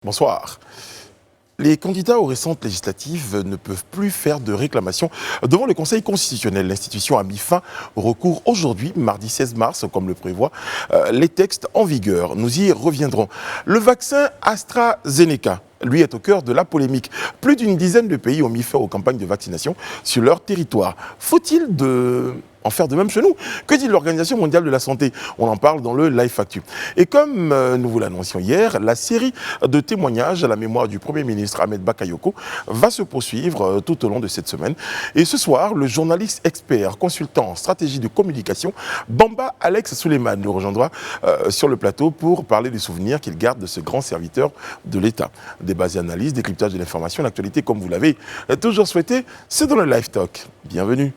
Bonsoir. Les candidats aux récentes législatives ne peuvent plus faire de réclamation devant le Conseil constitutionnel. L'institution a mis fin au recours aujourd'hui, mardi 16 mars, comme le prévoient les textes en vigueur. Nous y reviendrons. Le vaccin AstraZeneca, lui, est au cœur de la polémique. Plus d'une dizaine de pays ont mis fin aux campagnes de vaccination sur leur territoire. Faut-il en faire de même chez nous? Que dit l'Organisation mondiale de la santé? On en parle dans le Live Actu. Et comme nous vous l'annoncions hier, la série de témoignages à la mémoire du Premier ministre Ahmed Bakayoko va se poursuivre tout au long de cette semaine. Et ce soir, le journaliste expert, consultant en stratégie de communication, Bamba Alex Suleiman, nous rejoindra sur le plateau pour parler des souvenirs qu'il garde de ce grand serviteur de l'État. Débats et analyses, décryptage de l'information, l'actualité comme vous l'avez toujours souhaité, c'est dans le Live Talk. Bienvenue.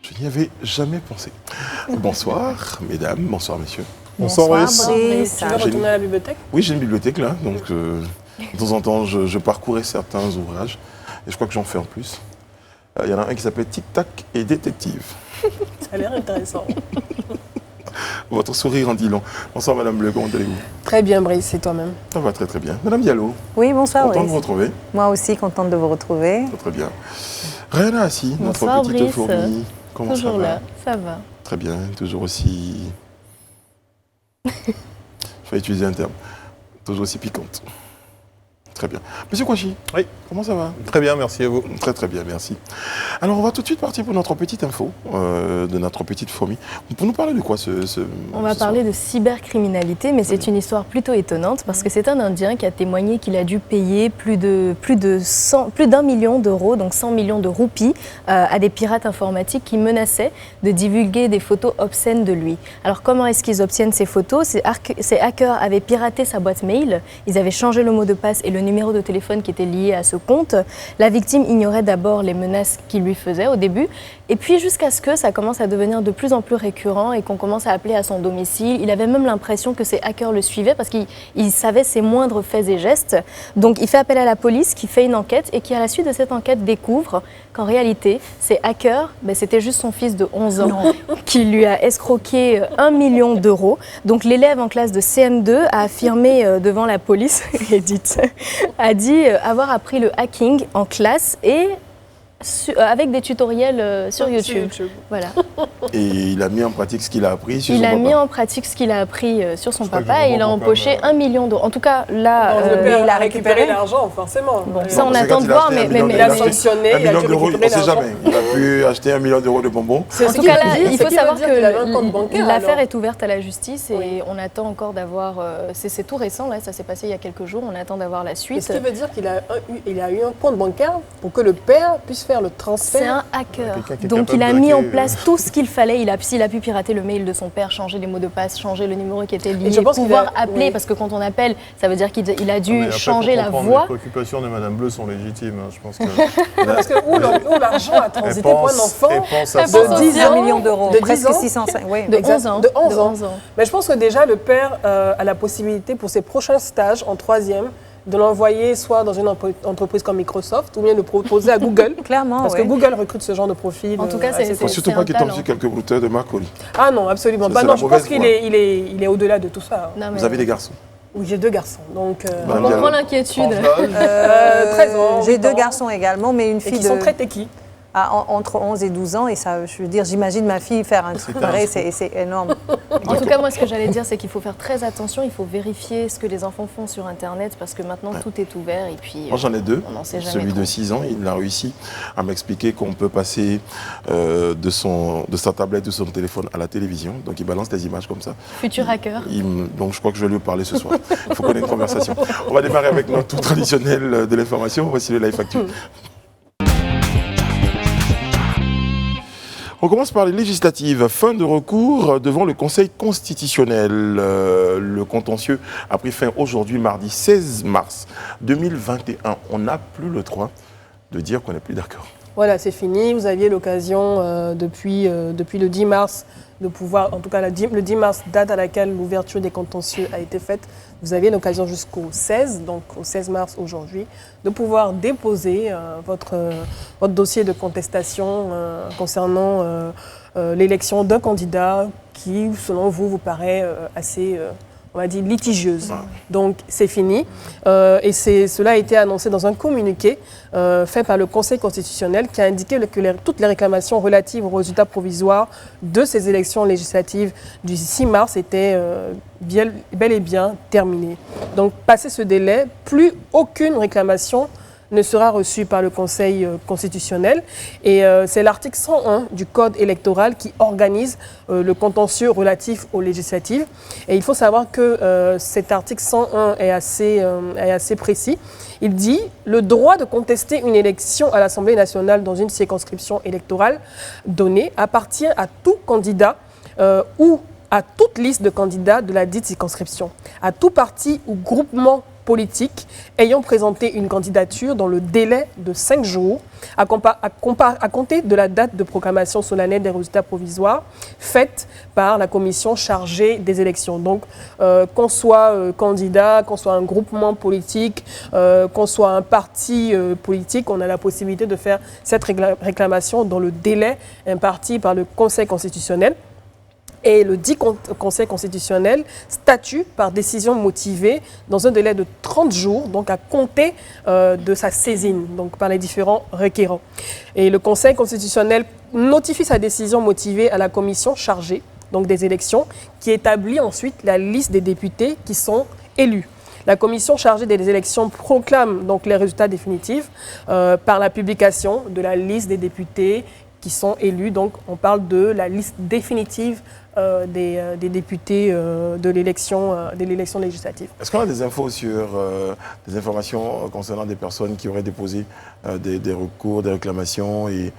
Je n'y avais jamais pensé. Bonsoir, mesdames, bonsoir, messieurs. Bonsoir, Brice. Tu veux retourner à la bibliothèque? Oui, j'ai une bibliothèque là, donc de temps en temps, je parcourais certains ouvrages, et je crois que j'en fais en plus. Il y en a un qui s'appelle Tic Tac et Détective. Ça a l'air intéressant. Votre sourire en dit long. Bonsoir, Madame Bleu, comment allez-vous? Très bien, Brice, et toi-même? Ça va très très bien. Madame Diallo. Oui, bonsoir, Content de Brice. vous retrouver. Moi aussi, contente de vous retrouver. Très bien. Rihanna Assi, Bonsoir, notre petite Brice. fourmi. Comment Toujours ça va? là, ça va. Très bien, toujours aussi... Je vais utiliser un terme. Toujours aussi piquante. Très bien. Monsieur Kouachi, Oui. comment ça va? Très bien, merci à vous. Très très bien, merci. Alors on va tout de suite partir pour notre petite info, de notre petite fourmi. Pour nous parler de quoi On va parler de cybercriminalité, mais c'est une histoire plutôt étonnante parce que c'est un Indien qui a témoigné qu'il a dû payer plus d'1 million d'euros, donc 100 millions de roupies, à des pirates informatiques qui menaçaient de divulguer des photos obscènes de lui. Alors comment est-ce qu'ils obtiennent ces photos? Ces hackers avaient piraté sa boîte mail, ils avaient changé le mot de passe et le numéro de téléphone qui était lié à ce compte. La victime ignorait d'abord les menaces qu'il lui faisait au début, et puis jusqu'à ce que ça commence à devenir de plus en plus récurrent et qu'on commence à appeler à son domicile. Il avait même l'impression que ces hackers le suivaient parce qu'il savait ses moindres faits et gestes. Donc il fait appel à la police qui fait une enquête et qui à la suite de cette enquête découvre qu'en réalité, ces hackers, c'était juste son fils de 11 ans qui lui a escroqué 1 million d'euros. Donc l'élève en classe de CM2 a affirmé devant la police, a dit avoir appris le hacking en classe et avec des tutoriels sur YouTube. Voilà. Et il a mis en pratique ce qu'il a appris sur son Il a papa. mis en pratique ce qu'il a appris sur son papa que et il a empoché 1 million d'euros. En tout cas, là, Le père il a a récupéré récupéré l'argent, forcément. bon, Ouais. ça on C'est attend quand de il a voir, acheté un mais million il a d'euros. sanctionné, Un il a million dû d'euros, on ne récupérer sait l'argent. jamais. Il a pu acheter 1 million d'euros de bonbons. C'est En ce tout qui cas, veut là, dire- il ce faut qui veut savoir dire qu'il avait un compte que bancaire, l'affaire alors. est ouverte à la justice et Oui. on attend encore d'avoir. C'est tout récent, là, ça s'est passé il y a quelques jours. On attend d'avoir la Et suite. ce qui veut dire qu'il a eu un compte bancaire pour que le père puisse faire le C'est transfert. un hacker. Quelqu'un qui est Donc capable il a de mis en hacker, place tout ce qu'il fallait. S'il a pu pirater le mail de son père, changer les mots de passe, changer le numéro qui était lié, je pense qu'il pouvoir a- appeler, oui. parce que quand on appelle, ça veut dire qu'il a dû Mais après, changer faut la comprendre, voix. Les préoccupations de Madame Bleu sont légitimes. Je pense que Parce que où l'argent a transité pour un enfant elle pense à Elle ça. pense de 10 1 ans, million d'euros, de 10 presque ans, 605. Oui, De exact. 11 ans. De 11 ans. 11 ans. Mais je pense que déjà, le père a la possibilité pour ses prochains stages en 3e de l'envoyer soit dans une entreprise comme Microsoft ou bien de proposer à Google. clairement. Parce que Google recrute ce genre de profil. En tout cas, assez c'est- Il ne faut fort. surtout un pas qu'il tombe talent. sur quelques brouteurs de Marcoli. Ah non, absolument C'est pas. la Non, je pense mauvaise qu'il voie. il est au-delà de tout ça. Non, mais Vous avez des garçons. Oui, j'ai 2 garçons. Donc, Madame on Diallo. comprend l'inquiétude. 13 ans. J'ai 8 2 ans, garçons également, mais une Et fille qui sont très techy. entre 11 et 12 ans. Et ça, je veux dire, j'imagine ma fille faire un truc pareil, c'est énorme. En tout cas, moi, ce que j'allais dire, c'est qu'il faut faire très attention. Il faut vérifier ce que les enfants font sur Internet parce que maintenant, tout est ouvert. Et puis, Moi j'en ai 2. on n'en sait jamais Celui trop. de 6 ans, il a réussi à m'expliquer qu'on peut passer de sa tablette ou son téléphone à la télévision. Donc il balance des images comme ça. Futur hacker. Donc je crois que je vais lui parler ce soir. Il faut qu'on ait une conversation. On va démarrer avec notre tour traditionnel de l'information. Voici le Live Actu. On commence par les législatives. Fin de recours devant le Conseil constitutionnel. Le contentieux a pris fin aujourd'hui, mardi 16 mars 2021. On n'a plus le droit de dire qu'on n'est plus d'accord. Voilà, c'est fini. Vous aviez l'occasion depuis le 10 mars de pouvoir, en tout cas le 10 mars, date à laquelle l'ouverture des contentieux a été faite, vous aviez l'occasion jusqu'au 16, donc au 16 mars aujourd'hui, de pouvoir déposer votre dossier de contestation concernant l'élection d'un candidat qui, selon vous, vous paraît assez... on va dire litigieuse. Donc c'est fini. Et cela a été annoncé dans un communiqué fait par le Conseil constitutionnel qui a indiqué que toutes les réclamations relatives aux résultats provisoires de ces élections législatives du 6 mars étaient bel et bien terminées. Donc passé ce délai, plus aucune réclamation ne sera reçu par le Conseil constitutionnel. Et c'est l'article 101 du Code électoral qui organise le contentieux relatif aux législatives. Et il faut savoir que cet article 101 est assez précis. Il dit « Le droit de contester une élection à l'Assemblée nationale dans une circonscription électorale donnée appartient à tout candidat ou à toute liste de candidats de la dite circonscription, à tout parti ou groupement politique ayant présenté une candidature dans le délai de 5 jours à compter de la date de proclamation solennelle des résultats provisoires faite par la commission chargée des élections. Donc, qu'on soit candidat, qu'on soit un groupement politique, qu'on soit un parti politique, on a la possibilité de faire cette réclamation dans le délai imparti par le Conseil constitutionnel. Et le dit Conseil constitutionnel statue par décision motivée dans un délai de 30 jours, donc à compter de sa saisine, donc par les différents requérants. Et le Conseil constitutionnel notifie sa décision motivée à la commission chargée donc des élections, qui établit ensuite la liste des députés qui sont élus. La commission chargée des élections proclame donc les résultats définitifs par la publication de la liste des députés qui sont élus. Donc on parle de la liste définitive des députés de l'élection législative. Est-ce qu'on a des infos sur des informations concernant des personnes qui auraient déposé des recours, des réclamations et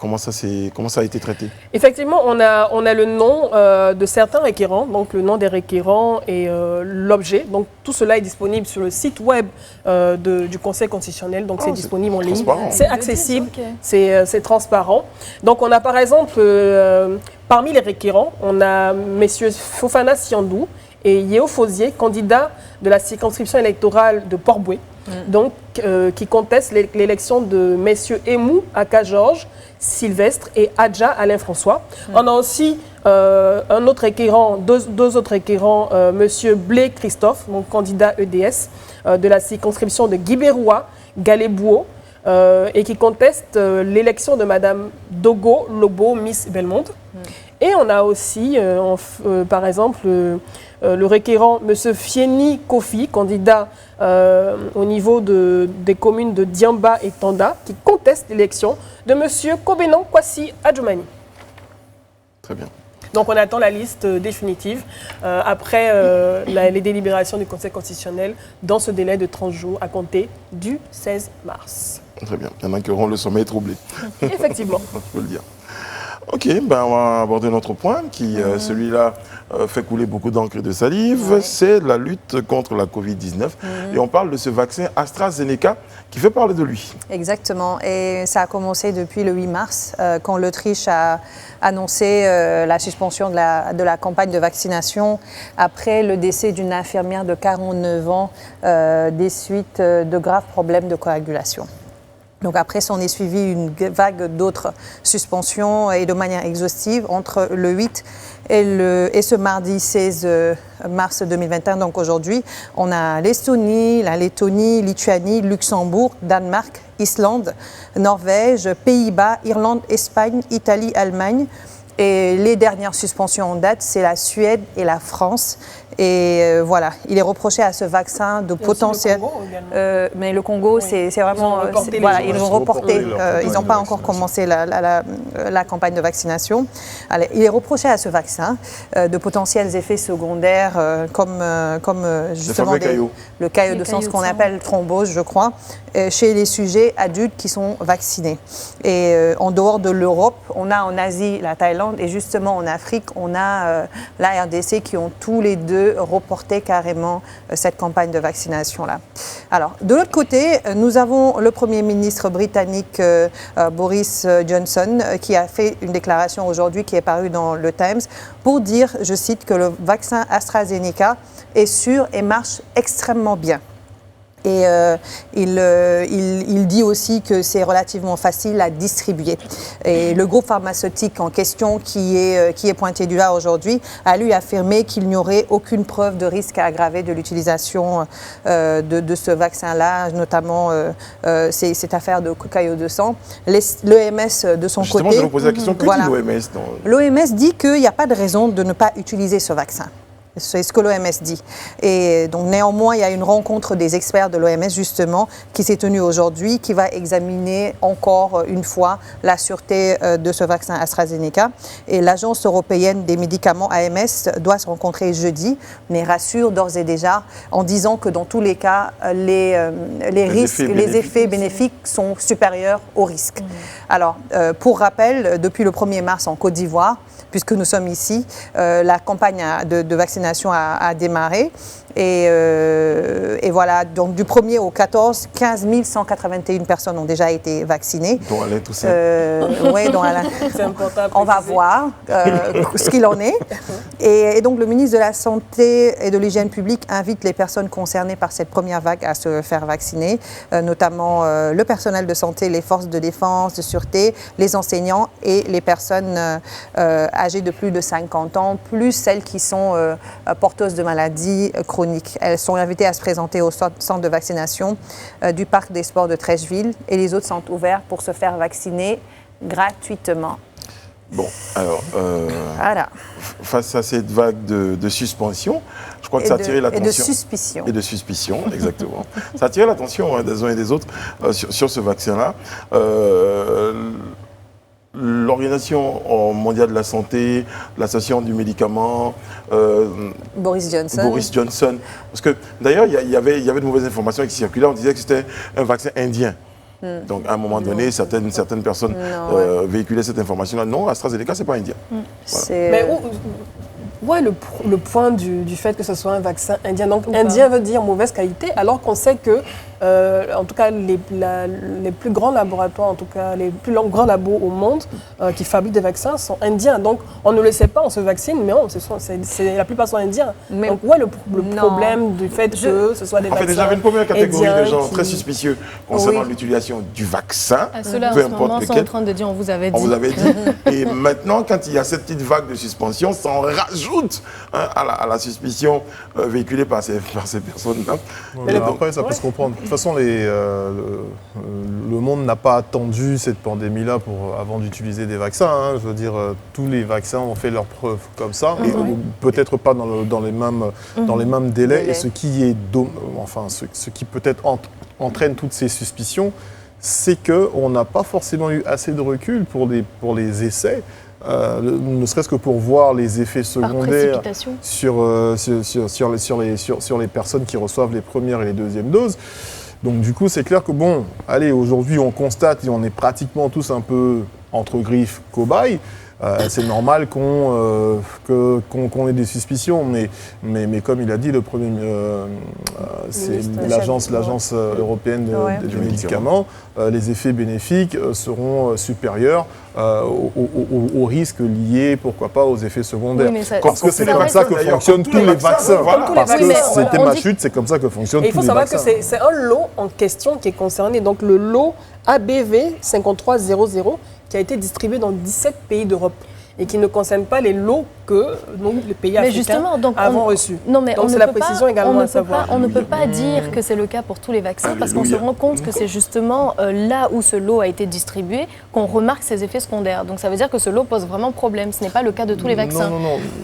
comment ça a été traité? Effectivement, on a le nom de certains requérants, donc le nom des requérants et l'objet. Donc tout cela est disponible sur le site web du Conseil constitutionnel, donc c'est disponible en ligne. C'est accessible, okay. C'est transparent. Donc on a par exemple, parmi les requérants, on a messieurs Fofana Siandou et Yeo Fosier, candidats de la circonscription électorale de Port-Boué. Donc, qui contestent l'élection de messieurs Emou Aka Georges, Sylvestre et Adja Alain François. On a aussi un autre requérant, deux autres requérants, monsieur Blé Christophe, donc candidat EDS de la circonscription de Guibéroua, Galébouo, et qui contestent l'élection de madame Dogo Lobo, Miss Belmonte. Et on a aussi, par exemple, le requérant M. Fieni Kofi, candidat au niveau des communes de Diamba et Tanda, qui conteste l'élection de M. Kobenan Kwasi Adjoumani. Très bien. Donc on attend la liste définitive après les délibérations du Conseil constitutionnel dans ce délai de 30 jours à compter du 16 mars. Très bien. Il y en a qui auront le sommeil troublé. Effectivement. Je peux le dire. Ok, ben on va aborder notre point qui, celui-là, fait couler beaucoup d'encre et de salive. C'est la lutte contre la Covid-19. Et on parle de ce vaccin AstraZeneca qui fait parler de lui. Exactement. Et ça a commencé depuis le 8 mars, quand l'Autriche a annoncé la suspension de la campagne de vaccination après le décès d'une infirmière de 49 ans des suites de graves problèmes de coagulation. Donc après, s'en est suivi une vague d'autres suspensions et de manière exhaustive entre le 8 et ce mardi 16 mars 2021. Donc aujourd'hui, on a l'Estonie, la Lettonie, Lituanie, Luxembourg, Danemark, Islande, Norvège, Pays-Bas, Irlande, Espagne, Italie, Allemagne. Et les dernières suspensions en date, c'est la Suède et la France. Et voilà, il est reproché à ce vaccin de potentiel. Mais le Congo, c'est vraiment. Ils ont reporté. Ils n'ont pas encore commencé la campagne de vaccination. Allez, il est reproché à ce vaccin de potentiels effets secondaires comme justement le caillot de sang, ce qu'on appelle thrombose, je crois, chez les sujets adultes qui sont vaccinés. Et en dehors de l'Europe, on a en Asie la Thaïlande et justement en Afrique, on a la RDC qui ont tous les deux de reporter carrément cette campagne de vaccination-là. Alors, de l'autre côté, nous avons le Premier ministre britannique Boris Johnson qui a fait une déclaration aujourd'hui qui est parue dans le Times pour dire, je cite, que le vaccin AstraZeneca est sûr et marche extrêmement bien. Et il dit aussi que c'est relativement facile à distribuer. Et le groupe pharmaceutique en question qui est pointé du doigt aujourd'hui a lui affirmé qu'il n'y aurait aucune preuve de risque aggravé de l'utilisation de ce vaccin-là, notamment cette affaire de cocaïne de sang. L'OMS de son Justement, côté... je vais vous poser la question, que dit l'OMS L'OMS dit qu'il n'y a pas de raison de ne pas utiliser ce vaccin. C'est ce que l'OMS dit. Et donc, néanmoins, il y a une rencontre des experts de l'OMS, justement, qui s'est tenue aujourd'hui, qui va examiner encore une fois la sûreté de ce vaccin AstraZeneca. Et l'Agence européenne des médicaments, AMS, doit se rencontrer jeudi, mais rassure d'ores et déjà en disant que dans tous les cas, les effets bénéfiques sont supérieurs aux risques. Alors, pour rappel, depuis le 1er mars en Côte d'Ivoire, puisque nous sommes ici, la campagne de vaccination a démarré. Et voilà, donc du 1er au 14, 15 181 personnes ont déjà été vaccinées. Dont Alain Toussaint. Oui, dont Alain. C'est important à On va préciser. voir ce qu'il en est. Et donc le ministre de la Santé et de l'Hygiène publique invite les personnes concernées par cette première vague à se faire vacciner, notamment le personnel de santé, les forces de défense, de sûreté, les enseignants et les personnes âgées de plus de 50 ans, plus celles qui sont porteuses de maladies chroniques. Elles sont invitées à se présenter au centre de vaccination du Parc des Sports de Trècheville et les autres sont ouverts pour se faire vacciner gratuitement. Bon, alors, Voilà. face à cette vague de suspension, je crois que ça a attiré l'attention. Et de suspicion. Et de suspicion, exactement. Ça a attiré l'attention des uns et des autres sur ce vaccin-là. L'Organisation mondiale de la santé, l'Association du médicament, Boris Johnson. Parce que d'ailleurs, il y avait de mauvaises informations qui circulaient. On disait que c'était un vaccin indien. Donc à un moment donné, certaines personnes véhiculaient cette information-là. Non, AstraZeneca, c'est pas indien. Voilà. Mais où est le point du fait que ce soit un vaccin indien? Donc indien veut dire mauvaise qualité, alors qu'on sait que, en tout cas, les plus grands laboratoires, en tout cas les plus grands labos au monde qui fabriquent des vaccins sont indiens. Donc on ne le sait pas, on se vaccine, mais la plupart sont indiens. Mais donc où est le problème du fait que ce soit des vaccins déjà, il y avait une première catégorie indiens de gens très suspicieux concernant l'utilisation du vaccin. Ceux-là, en peu ce importe moment, sont lequel. en train de dire on vous avait dit. On vous avait dit. Et maintenant, quand il y a cette petite vague de suspension, ça en rajoute à la suspicion véhiculée par ces personnes-là. Mais après, ça peut se comprendre. De toute façon, le monde n'a pas attendu cette pandémie-là avant d'utiliser des vaccins. Hein. Je veux dire, tous les vaccins ont fait leurs preuves comme ça, et peut-être pas dans les mêmes délais. Et ce qui peut-être entraîne toutes ces suspicions, c'est qu'on n'a pas forcément eu assez de recul pour les essais. Ne serait-ce que pour voir les effets secondaires sur les personnes qui reçoivent les premières et les deuxièmes doses. Donc du coup, c'est clair que bon, allez, aujourd'hui on constate et on est pratiquement tous un peu entre griffes cobayes. C'est normal qu'on ait des suspicions, mais comme il a dit, le premier, c'est l'agence européenne du médicament, les effets bénéfiques seront supérieurs aux risques liés, pourquoi pas, aux effets secondaires. Oui, parce que c'est comme ça que fonctionnent tous les vaccins. Parce que c'était ma chute, c'est comme ça que fonctionnent tous les vaccins. Il faut savoir que c'est un lot en question qui est concerné, donc le lot ABV 5300, qui a été distribué dans 17 pays d'Europe et qui ne concerne pas les lots que les pays africains avons reçus. Non, mais donc c'est la précision également à savoir. On ne peut pas dire que c'est le cas pour tous les vaccins parce qu'on se rend compte que c'est justement là où ce lot a été distribué qu'on remarque ces effets secondaires. Donc ça veut dire que ce lot pose vraiment problème. Ce n'est pas le cas de tous les vaccins.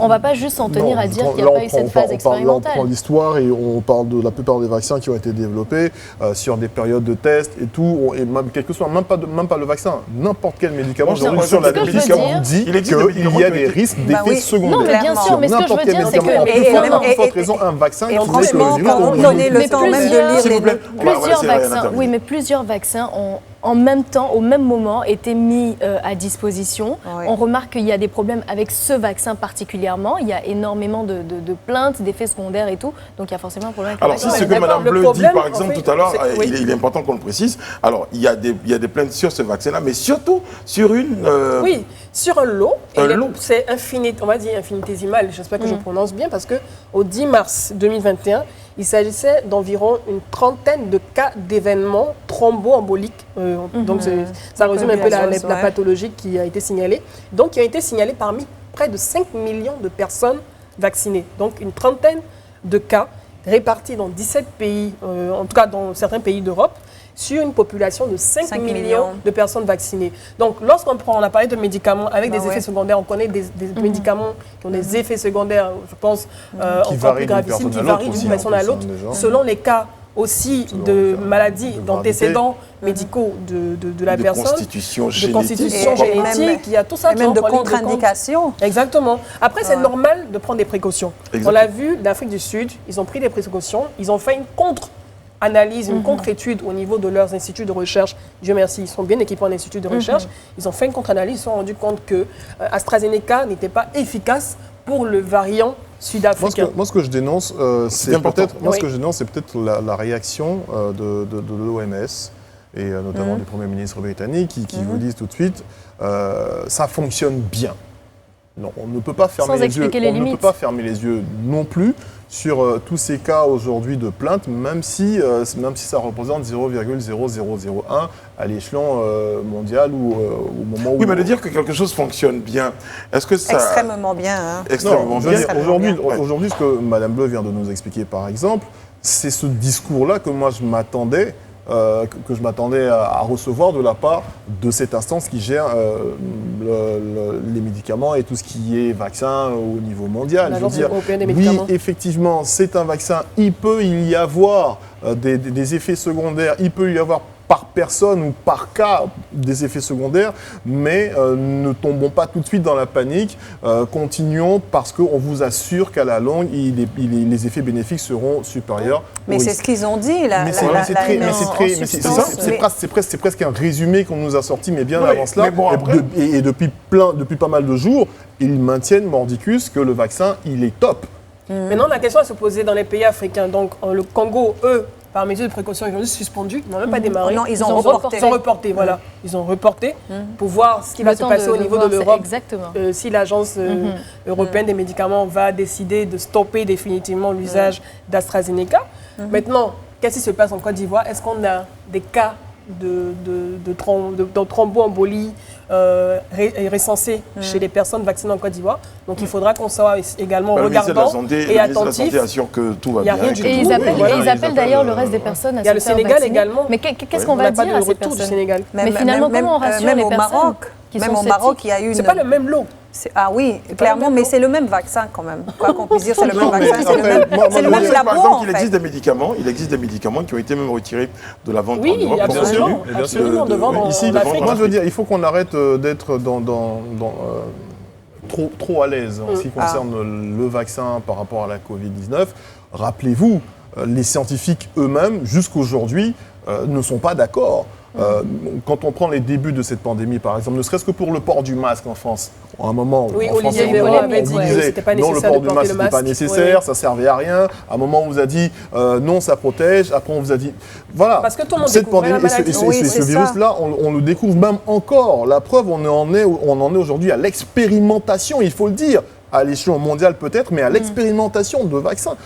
On ne va pas juste s'en tenir à dire qu'il n'y a pas eu cette phase expérimentale. Là, on prend l'histoire et on parle de la plupart des vaccins qui ont été développés sur des périodes de tests et tout, et même, quel que soit, même pas le vaccin, n'importe quel médicament. Aujourd'hui, sur la médicament, on dit qu'il y a des risques d'effets secondaires. Non, mais bien sûr, mais ce que je veux dire, c'est que... Il faut même pour cette raison un vaccin qui franchement, quand vous donnez le temps même de lire plusieurs vaccins, oui, mais plusieurs vaccins ont en même temps, au même moment, été mis à disposition. Oui. On remarque qu'il y a des problèmes avec ce vaccin particulièrement. Il y a énormément de plaintes, d'effets secondaires et tout. Donc il y a forcément un problème avec le Alors, vaccin. si ce que d'accord, Mme le Bleu dit, problème, par en exemple, fait, tout à l'heure, c'est- oui. il est important qu'on le précise. Alors, il y a des plaintes sur ce vaccin-là, mais surtout sur une... Oui, sur un lot, Un lot. c'est on va dire infinitésimal, j'espère que je prononce bien, parce qu'au 10 mars 2021, il s'agissait d'environ une trentaine de cas d'événements thromboemboliques. Donc ça résume un peu la Coagulation, ouais. pathologie qui a été signalée. Donc qui a été signalée parmi près de 5 millions de personnes vaccinées. Donc une trentaine de cas répartis dans 17 pays, en tout cas dans certains pays d'Europe, sur une population de 5 5 millions millions de personnes vaccinées. Donc, on a parlé de médicaments avec des effets secondaires, on connaît des médicaments qui ont des effets secondaires, je pense, encore varient plus d'une gravissimes, personne qui à varient l'autre d'une aussi, personne en à plus, l'autre, déjà. selon les cas aussi Selon de les maladies, de d'antécédents médicaux de la de personne, constitution de génétique. constitution Et génétique, même- il y a tout ça Et qui même de rentre en ligne compte. contre-indications. Exactement. Après, c'est Ouais. normal de prendre des précautions. Exactement. On l'a vu, l'Afrique du Sud, ils ont pris des précautions, ils ont fait une contre-analyse, une contre-étude au niveau de leurs instituts de recherche. Dieu merci, ils sont bien équipés en instituts de recherche. Ils ont fait une contre-analyse, ils se sont rendus compte que AstraZeneca n'était pas efficace pour le variant sud-africain. Moi, ce que je dénonce, c'est important. peut-être, moi, ce Oui. que je dénonce, c'est peut-être la réaction de l'OMS et notamment du Premier ministre britannique qui vous disent tout de suite, ça fonctionne bien. Non, on ne peut pas fermer Sans les yeux. expliquer les On ne peut limites. pas fermer les yeux non plus sur tous ces cas aujourd'hui de plaintes, même si ça représente 0,0001 à l'échelon mondial ou au moment où... Oui, mais de dire que quelque chose fonctionne bien, est-ce que ça... Extrêmement bien. Hein. Extrêmement Non, je veux bien. dire, aujourd'hui, Ouais. aujourd'hui, ce que Mme Bleu vient de nous expliquer, par exemple, c'est ce discours-là que moi je m'attendais à recevoir de la part de cette instance qui gère les médicaments et tout ce qui est vaccin au niveau mondial. Je veux L'Agence dire, européenne des oui, médicaments. effectivement, c'est un vaccin. Il peut y avoir des effets secondaires. Il peut y avoir par personne ou par cas des effets secondaires, mais ne tombons pas tout de suite dans la panique. Continuons parce qu'on vous assure qu'à la longue, les effets bénéfiques seront supérieurs. Mais aux c'est ce qu'ils ont dit. mais c'est presque un résumé qu'on nous a sorti, mais bien Oui, avant cela. mais bon, après- Et depuis pas mal de jours, ils maintiennent mordicus que le vaccin, il est top. Maintenant, la question à se poser dans les pays africains. Donc, le Congo, eux, par mesure de précaution, ils ont juste suspendu, ils n'ont même pas démarré. Non, ils ont reporté. Ils ont reporté, voilà. Ils ont reporté pour voir ce qui va Le se temps passer au niveau voir, de c'est l'Europe. Exactement. Si l'Agence européenne des médicaments va décider de stopper définitivement l'usage d'AstraZeneca. Maintenant, qu'est-ce qui se passe en Côte d'Ivoire? Est-ce qu'on a des cas de thromboembolie recensés chez les personnes vaccinées en Côte d'Ivoire? Donc il faudra qu'on soit également Le ministère de la regardant Santé, et le ministère de la attentif. Santé assure que tout va Il y a bien. rien que du tout- Et tout. ils appellent, Voilà, ils appellent d'ailleurs le reste des personnes à Il y a se le faire Sénégal vacciner. également. Mais qu'est-ce On qu'on n'a va pas dire de à ces retour du personnes? Sénégal. Mais finalement, comment on rassure même les au personnes Maroc, qui même sont au Maroc, il y a eu C'est une... pas le même lot. Ah oui, clairement, mais c'est le même vaccin quand même. Quoi qu'on puisse dire, c'est le même Non, mais vaccin, c'est le après, même, moi, c'est le moi, même je sais, Par labo exemple, en il fait. existe des médicaments qui ont été même retirés de la vente en Oui, Europe. bien sûr, absolument. bien sûr. Absolument, de vendre Ici, en Afrique. moi je veux dire, il faut qu'on arrête d'être trop à l'aise en ce qui concerne le vaccin par rapport à la Covid-19. Rappelez-vous, les scientifiques eux-mêmes, jusqu'aujourd'hui, ne sont pas d'accord. Quand on prend les débuts de cette pandémie, par exemple, ne serait-ce que pour le port du masque en France, à un moment, Oui, en France, Olivier on Véran avait vous dit que disait, c'était pas non, le nécessaire port de du porter masque, le c'était pas masque. nécessaire, Oui. ça servait à rien. À un moment, on vous a dit, non, ça protège. Après, on vous a dit, voilà. Parce que tout le monde cette découvrait la pandémie, maladie. ce Oui, c'est ça. virus-là, on le découvre même encore. La preuve, on en est aujourd'hui à l'expérimentation, il faut le dire, à l'échelon mondial peut-être, mais à l'expérimentation de vaccins.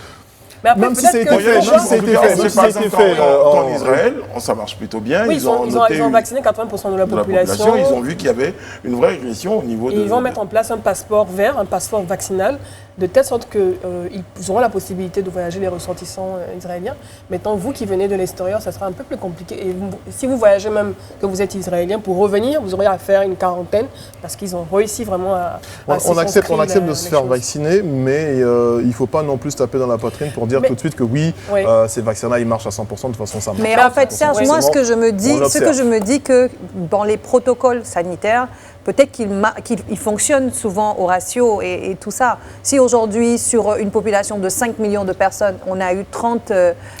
Mais après, Même si ça a peut-être été que- fait, même si ça a été fait, même si ça a été fait En Israël, ça marche plutôt bien. Oui, Ils ont noté ils ont vacciné 80% de la de la population. population. Ils ont vu qu'il y avait une vraie régression au niveau Et de... ils vont mettre en place un passeport vert, un passeport vaccinal, de telle sorte qu'ils auront la possibilité de voyager les ressortissants israéliens. Maintenant, vous qui venez de l'extérieur, ça sera un peu plus compliqué. Et si vous voyagez même que vous êtes israélien, pour revenir, vous aurez à faire une quarantaine parce qu'ils ont réussi vraiment à On accepte de se faire les choses. vacciner, mais il ne faut pas non plus taper dans la poitrine pour dire Mais- tout de suite que oui, Oui. ces vaccins-là, ils marchent à 100%, de toute façon, ça marche. Mais Mais en fait, Serge, oui. moi, ce que je me On dis, l'observe. que dans les protocoles sanitaires, peut-être qu'il fonctionne souvent au ratio et tout ça. Si aujourd'hui, sur une population de 5 millions de personnes, on a eu 30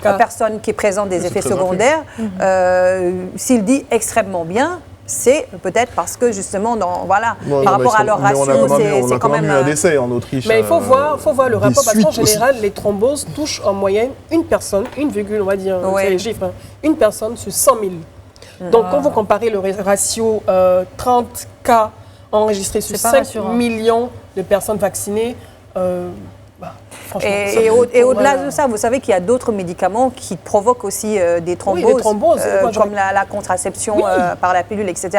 personnes qui présentent des effets secondaires, s'il dit extrêmement bien, c'est peut-être parce que justement, par rapport à leur ratio, c'est quand même eu un décès en Autriche. Mais il faut voir le rapport, parce qu'en général, les thromboses touchent en moyenne une personne, on va dire, c'est les chiffres, une personne sur 100 000. Donc, quand vous comparez le ratio 30 cas enregistrés sur 5 millions de personnes vaccinées, et au-delà de ça, vous savez qu'il y a d'autres médicaments qui provoquent aussi des thromboses, oui, des thromboses comme la contraception par la pilule, etc.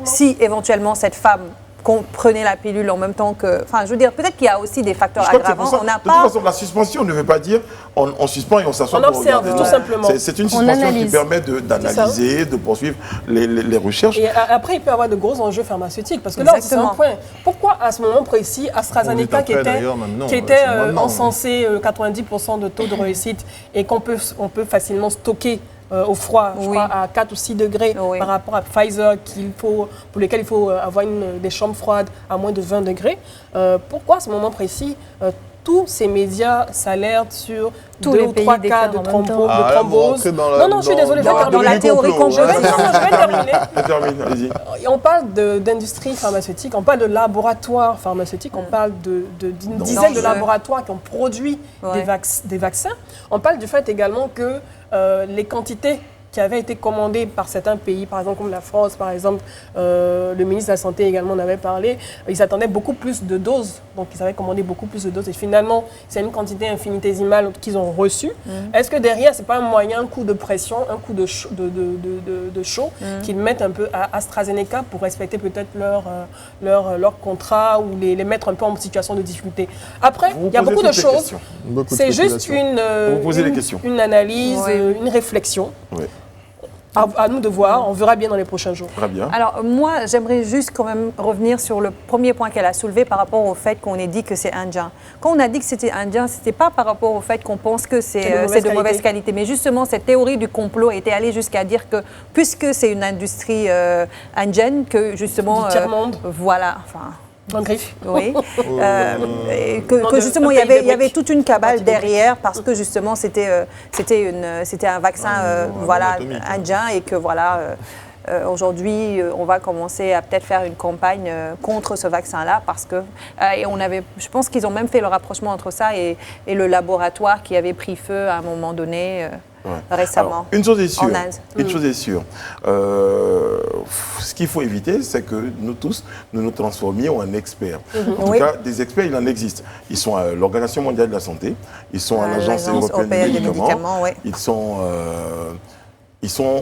Si éventuellement cette femme prenait la pilule en même temps que... Enfin, je veux dire, peut-être qu'il y a aussi des facteurs aggravants. De toute façon, la suspension ne veut pas dire on suspend et on s'assoit pour regarder. On observe, tout simplement. C'est une suspension qui permet d'analyser, de poursuivre les recherches. Et après, il peut y avoir de gros enjeux pharmaceutiques. Parce que là, c'est un point. Pourquoi, à ce moment précis, AstraZeneca, qui était encensé 90% de taux de réussite et qu'on peut facilement stocker au froid, je crois, à 4 ou 6 degrés par rapport à Pfizer, pour lesquels il faut avoir des chambres froides à moins de 20 degrés. Pourquoi, à ce moment précis, tous ces médias s'alertent sur tous 2 les ou 3 cas de thrombose. Non, je suis désolée, je vais terminer. Dans la théorie je vais terminer. Termine, allez-y. On parle d'industrie pharmaceutique, on parle de laboratoires pharmaceutiques, on parle d'une dizaine de laboratoires qui ont produit des vaccins. On parle du fait également que les quantités qui avaient été commandées par certains pays, par exemple comme la France, par exemple, le ministre de la Santé également en avait parlé, ils attendaient beaucoup plus de doses, donc ils avaient commandé beaucoup plus de doses et finalement c'est une quantité infinitésimale qu'ils ont reçue. Est-ce que derrière c'est pas un moyen, un coup de pression, un coup de chaud qu'ils mettent un peu à AstraZeneca pour respecter peut-être leur contrat ou les mettre un peu en situation de difficulté? Après, il y a beaucoup de choses, c'est juste une analyse, une réflexion. Oui. À nous de voir, on verra bien dans les prochains jours. Très bien. Alors moi, j'aimerais juste quand même revenir sur le premier point qu'elle a soulevé par rapport au fait qu'on ait dit que c'est indien. Quand on a dit que c'était indien, ce n'était pas par rapport au fait qu'on pense que c'est de mauvaise qualité. Mais justement, cette théorie du complot était allée jusqu'à dire que puisque c'est une industrie indienne, que justement... Du tiers-monde. Voilà, enfin... En griffe. Oui. Que justement, il y avait toute une cabale derrière parce que justement, c'était un vaccin indien et que voilà, aujourd'hui, on va commencer à peut-être faire une campagne contre ce vaccin-là parce que, je pense qu'ils ont même fait le rapprochement entre ça et le laboratoire qui avait pris feu à un moment donné. Récemment. Alors, une chose est sûre. En Inde. Une chose est sûre. Ce qu'il faut éviter, c'est que nous tous, nous nous transformions en experts. En tout cas, des experts, il en existe. Ils sont à l'Organisation mondiale de la santé, ils sont à l'Agence européenne des médicaments, ils sont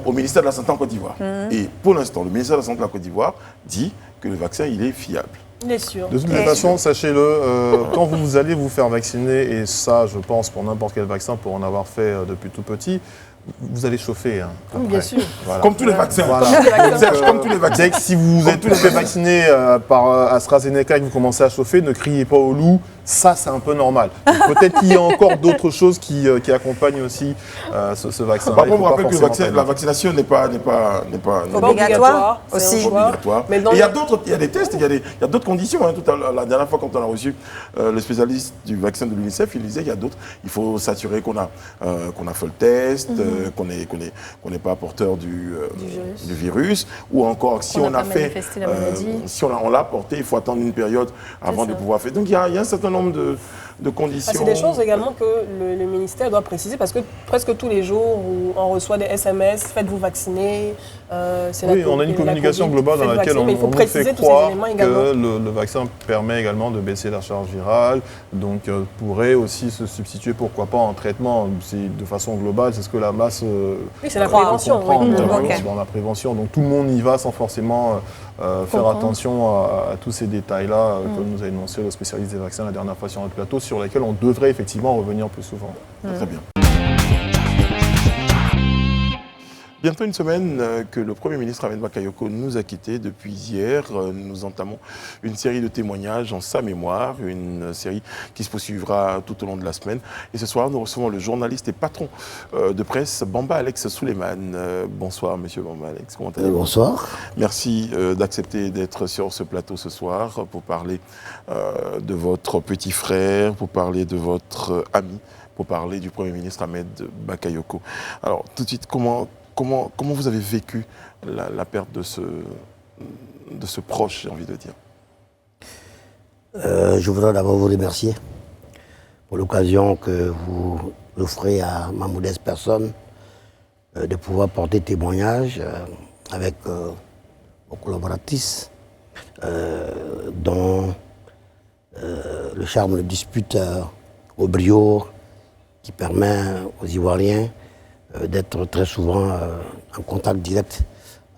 au ministère de la Santé en Côte d'Ivoire. Et pour l'instant, le ministère de la Santé de la Côte d'Ivoire dit que le vaccin, il est fiable. Il est sûr. De toute façon, sachez-le, quand vous allez vous faire vacciner, et ça, je pense, pour n'importe quel vaccin, pour en avoir fait depuis tout petit, vous allez chauffer. Oui, bien sûr. Voilà. Comme tous les vaccins. Voilà. Comme tous les vaccins. Dès que si vous êtes fait vacciner par AstraZeneca et que vous commencez à chauffer, ne criez pas au loup. Ça, c'est un peu normal. Peut-être qu'il y a encore d'autres choses qui accompagnent aussi ce vaccin. Par contre, on rappelle que la vaccination n'est pas obligatoire aussi. Obligatoire. Mais il y a des tests, il y a d'autres conditions. La dernière fois, quand on a reçu le spécialiste du vaccin de l'UNICEF, il disait qu'il y a d'autres. Il faut s'assurer qu'on a fait le test, qu'on n'est pas porteur du virus, ou encore si on a fait, si on l'a porté, il faut attendre une période avant de pouvoir faire. Donc il y a un certain nombre de conditions. C'est des choses également que le ministère doit préciser parce que presque tous les jours on reçoit des SMS, faites-vous vacciner. Oui, on a une communication globale dans laquelle on nous fait croire que le vaccin permet également de baisser la charge virale, donc pourrait aussi se substituer, pourquoi pas, en traitement. C'est de façon globale, c'est ce que la masse c'est la prévention, dans la prévention. Donc tout le monde y va sans forcément faire attention à tous ces détails-là que nous a énoncé le spécialiste des vaccins la dernière fois sur notre plateau, sur lesquels on devrait effectivement revenir plus souvent. Très bien. Bientôt une semaine que le Premier ministre Ahmed Bakayoko nous a quittés. Depuis hier, nous entamons une série de témoignages en sa mémoire, une série qui se poursuivra tout au long de la semaine. Et ce soir, nous recevons le journaliste et patron de presse Bamba Alex Souleymane. Bonsoir, monsieur Bamba Alex. Comment allez-vous ? Bonsoir. Merci d'accepter d'être sur ce plateau ce soir pour parler de votre petit frère, pour parler de votre ami, pour parler du Premier ministre Ahmed Bakayoko. Alors, tout de suite, comment vous avez vécu la perte de ce proche, j'ai envie de dire? Je voudrais d'abord vous remercier pour l'occasion que vous offrez à ma modeste personne de pouvoir porter témoignage avec vos collaboratrices dont le charme le dispute au brio qui permet aux Ivoiriens d'être très souvent en contact direct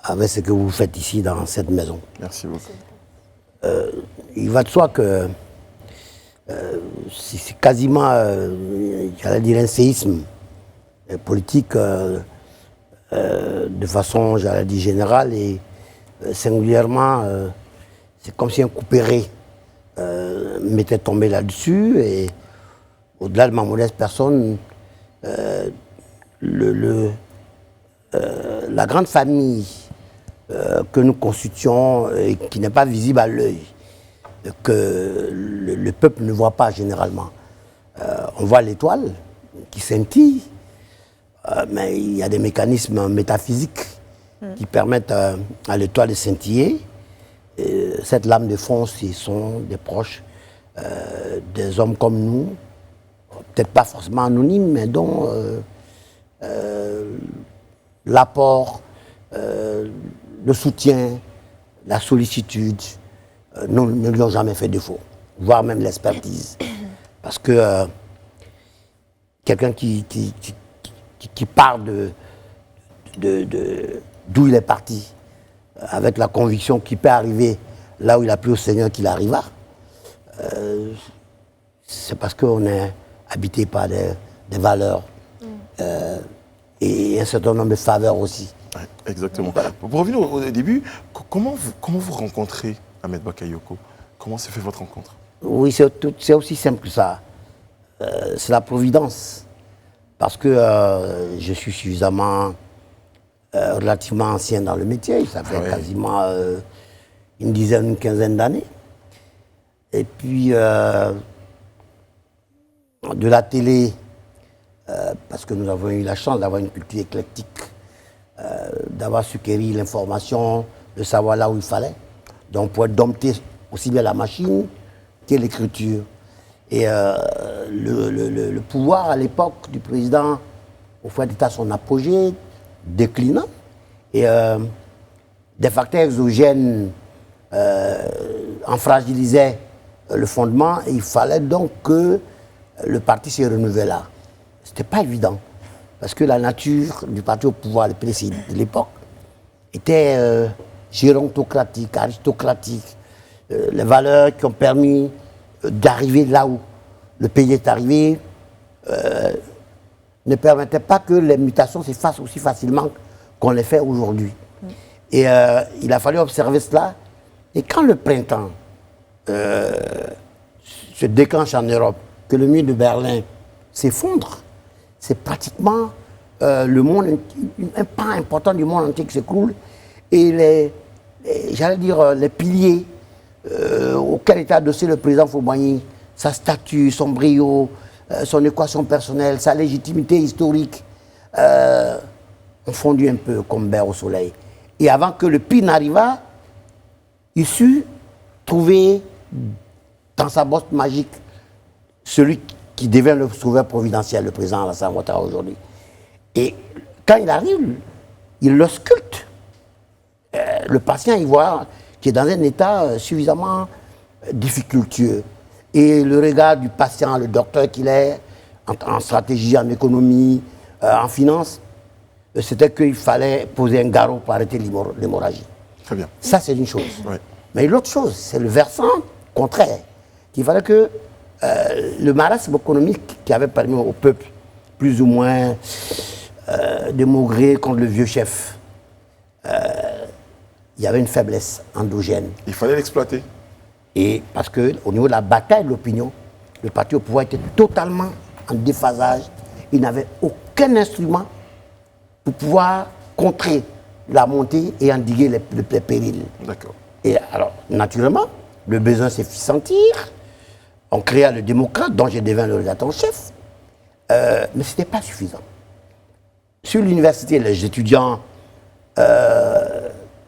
avec ce que vous faites ici dans cette maison. Merci beaucoup. Il va de soi que c'est quasiment, j'allais dire, un séisme politique de façon, j'allais dire, générale et singulièrement, c'est comme si un coup-péré m'était tombé là-dessus et au-delà de ma modeste personne, la grande famille que nous constituons et qui n'est pas visible à l'œil, que le peuple ne voit pas généralement. On voit l'étoile qui scintille, mais il y a des mécanismes métaphysiques qui permettent à l'étoile de scintiller. Et cette lame de fond, ce sont des proches, des hommes comme nous, peut-être pas forcément anonymes, mais dont l'apport, le soutien, la sollicitude ne lui ont jamais fait défaut, voire même l'expertise. Parce que quelqu'un qui part d'où il est parti, avec la conviction qu'il peut arriver là où il a plu au Seigneur qu'il arriva, c'est parce qu'on est habité par des valeurs et un certain nombre de faveurs aussi. Ouais, exactement. Voilà. Pour revenir au début, comment vous rencontrez Ahmed Bakayoko? Comment s'est fait votre rencontre? Oui, c'est aussi simple que ça. C'est la providence. Parce que je suis suffisamment relativement ancien dans le métier. Ça fait quasiment une dizaine, une quinzaine d'années. Et puis, de la télé, parce que nous avons eu la chance d'avoir une culture éclectique, d'avoir sucquéri l'information, de savoir là où il fallait. Donc, pour dompter aussi bien la machine que l'écriture. Et le pouvoir à l'époque du président, au fait d'État, son apogée, déclinant. Et des facteurs exogènes en fragilisaient le fondement. Et il fallait donc que le parti se renouvela. Ce n'était pas évident. Parce que la nature du parti au pouvoir, le président de l'époque, était gérontocratique, aristocratique. Les valeurs qui ont permis d'arriver là où le pays est arrivé ne permettaient pas que les mutations se fassent aussi facilement qu'on les fait aujourd'hui. Et il a fallu observer cela. Et quand le printemps se déclenche en Europe, que le mur de Berlin s'effondre, c'est pratiquement le monde, un pan important du monde entier qui s'écroule. Et j'allais dire, les piliers auquel était adossé le président Faubagny, sa statue, son brio, son équation personnelle, sa légitimité historique, ont fondu un peu comme beurre au soleil. Et avant que le pire n'arrivât, il sut trouver dans sa bosse magique celui qui devient le sauveur providentiel, le président Alassane Ouattara aujourd'hui. Et quand il arrive, il le sculpte. Le patient ivoirien qui est dans un état suffisamment difficultueux. Et le regard du patient, le docteur qu'il est, en stratégie, en économie, en finance, c'était qu'il fallait poser un garrot pour arrêter l'hémorragie. Très bien. Ça, c'est une chose. Ouais. Mais l'autre chose, c'est le versant contraire. Il fallait que le marasme économique qui avait permis au peuple, plus ou moins de maugréer contre le vieux chef. Il y avait une faiblesse endogène. Il fallait l'exploiter. Et parce qu'au niveau de la bataille de l'opinion, le parti au pouvoir était totalement en déphasage. Il n'avait aucun instrument pour pouvoir contrer la montée et endiguer les périls. D'accord. Et alors, naturellement, le besoin s'est fait sentir. On créa le démocrate, dont j'ai devenu le rédacteur en chef. Mais ce n'était pas suffisant. Sur l'université, les étudiants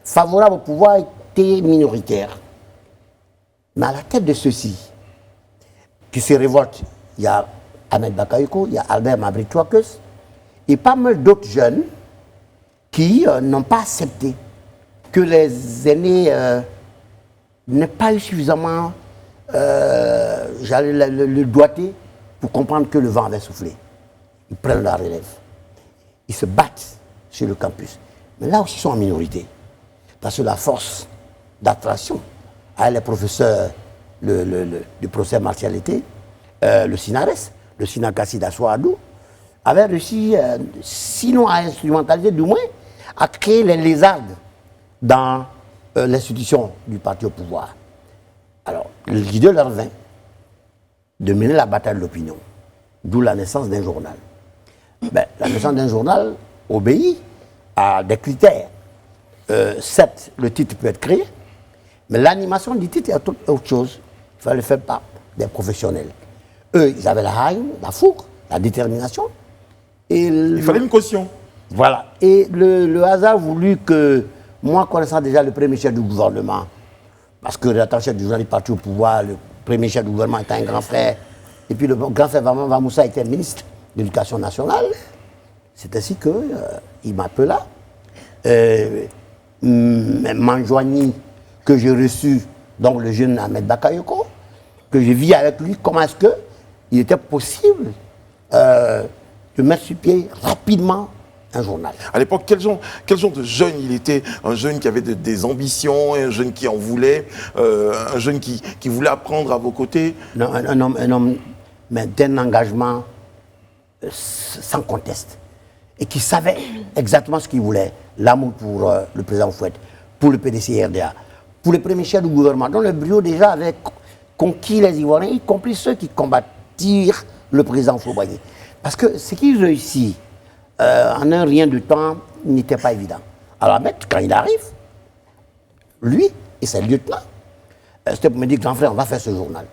favorables au pouvoir étaient minoritaires. Mais à la tête de ceux-ci, qui se révoltent, il y a Ahmed Bakayoko, il y a Albert Mabry-Touakes, et pas mal d'autres jeunes qui n'ont pas accepté que les aînés n'aient pas eu suffisamment le doigté pour comprendre que le vent avait soufflé. Ils prennent la relève. Ils se battent sur le campus. Mais là aussi, ils sont en minorité. Parce que la force d'attraction à les professeurs du procès martialité, le SINARES, le Sinakassi d'Assoadou, avait réussi, sinon à instrumentaliser, du moins, à créer les lézardes dans l'institution du parti au pouvoir. Alors, l'idée leur vint de mener la bataille de l'opinion, d'où la naissance d'un journal. Ben, la naissance d'un journal obéit à des critères. Certes, le titre peut être créé, mais l'animation du titre est autre chose. Il fallait le faire par des professionnels. Eux, ils avaient la haine, la fougue, la détermination. Et Il fallait une caution. voilà. Et le hasard voulut que, moi, connaissant déjà le premier chef du gouvernement, parce que le chef du journal est parti au pouvoir, le premier chef du gouvernement était un grand frère, et puis le grand frère Vamoussa était ministre de l'Éducation nationale, c'est ainsi qu'il m'appela, m'enjoignit que j'ai reçu donc le jeune Ahmed Bakayoko, que je vis avec lui, comment est-ce qu'il était possible de mettre sur pied rapidement un journal. À l'époque, quel genre de jeune il était? Un jeune qui avait des ambitions, un jeune qui en voulait, un jeune qui voulait apprendre à vos côtés? Non, un homme mais d'un engagement sans conteste. Et qui savait exactement ce qu'il voulait. L'amour pour le président Fouette, pour le PDC-RDA, pour le premier chef du gouvernement, dont le brio déjà avait conquis les Ivoiriens, y compris ceux qui combattirent le président Fouet. Parce que ce qu'il réussit en un rien de temps n'était pas évident. Alors, quand il arrive, lui et ses lieutenants, c'était pour me dire, grand frère, on va faire ce journal.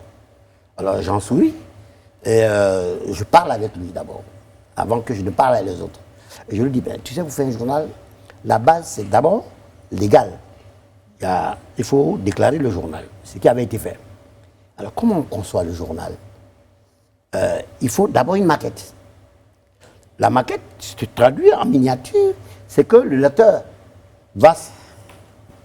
Alors, j'en souris et je parle avec lui d'abord, avant que je ne parle avec les autres. Et je lui dis, ben, tu sais, vous faites un journal, la base, c'est d'abord légal. Il faut déclarer le journal, ce qui avait été fait. Alors, comment on conçoit le journal? Il faut d'abord une maquette. La maquette, si tu traduis en miniature, c'est que le lecteur va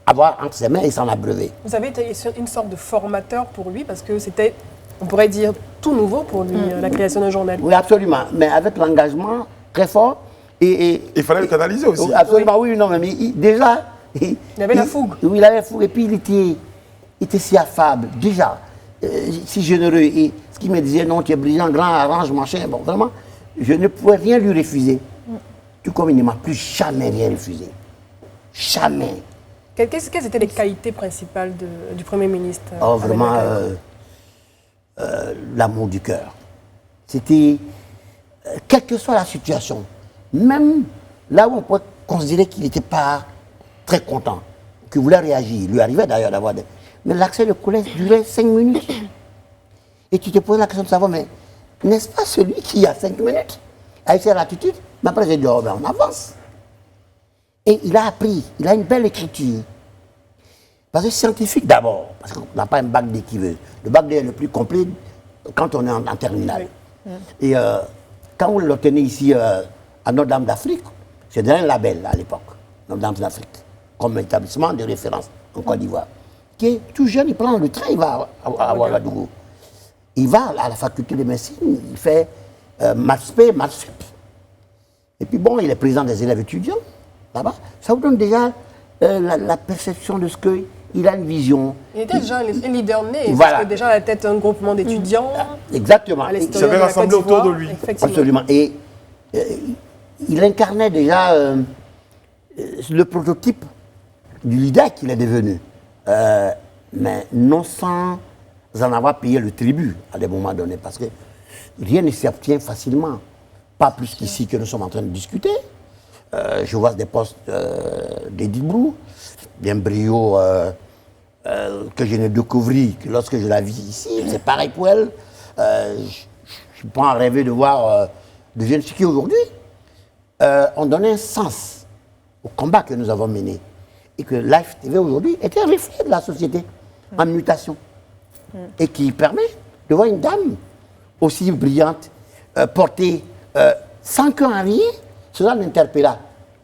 avoir entre ses mains et s'en abreuver. Vous avez été une sorte de formateur pour lui parce que c'était, on pourrait dire, tout nouveau pour lui, la création d'un journal. Oui, absolument, mais avec l'engagement très fort. Et il fallait le canaliser aussi. Oui, absolument, oui, non, mais déjà... Il avait la fougue. Oui, il avait la fougue, et puis il était si affable, déjà, si généreux. Et ce qui me disait, non, tu es brillant, grand, arrange, machin, bon, vraiment, je ne pouvais rien lui refuser. Tout comme il ne m'a plus jamais rien refusé. Jamais. Quelles étaient les qualités principales du Premier ministre? Oh, vraiment, l'amour du cœur. C'était, quelle que soit la situation, même là où on pourrait considérer qu'il n'était pas très content, qu'il voulait réagir, il lui arrivait d'ailleurs d'avoir des... Mais l'accès de colère durait 5 minutes. Et tu te poses la question de savoir, mais n'est-ce pas celui qui, a 5 minutes, avec cette attitude, mais après j'ai dit, oh ben on avance. Et il a appris, il a une belle écriture. Parce que scientifique d'abord, parce qu'on n'a pas un bac D qui veut. Le bac D est le plus complet quand on est en terminale. Oui. Et quand on l'obtenait ici à Notre-Dame d'Afrique, c'est un label à l'époque, Notre-Dame d'Afrique, comme établissement de référence en Côte d'Ivoire. Qui est tout jeune, il prend le train, il va à Ouagadougou. Il va à la faculté de médecine, il fait maths-spé, maths-sup. Et puis bon, il est président des élèves étudiants, là-bas. Ça vous donne déjà la perception de ce qu'il a une vision. Il était déjà un leader né, voilà. Parce que déjà à la tête d'un groupement d'étudiants. Exactement. Il s'avait rassemblé autour de lui. Absolument. Et il incarnait déjà le prototype du leader qu'il est devenu. Mais non sans en avoir payé le tribut à des moments donnés, parce que rien ne s'obtient facilement. Pas plus qu'ici que nous sommes en train de discuter. Je vois des postes d'Edith Brou, d'un brio que je n'ai découvert que lorsque je la vis ici. C'est pareil pour elle. Je ne suis pas en rêver de voir de jeunes filles qui aujourd'hui ont donné un sens au combat que nous avons mené. Et que Life TV aujourd'hui est un reflet de la société en mutation. Et qui permet de voir une dame aussi brillante, portée sans qu'un rien, cela l'interpella.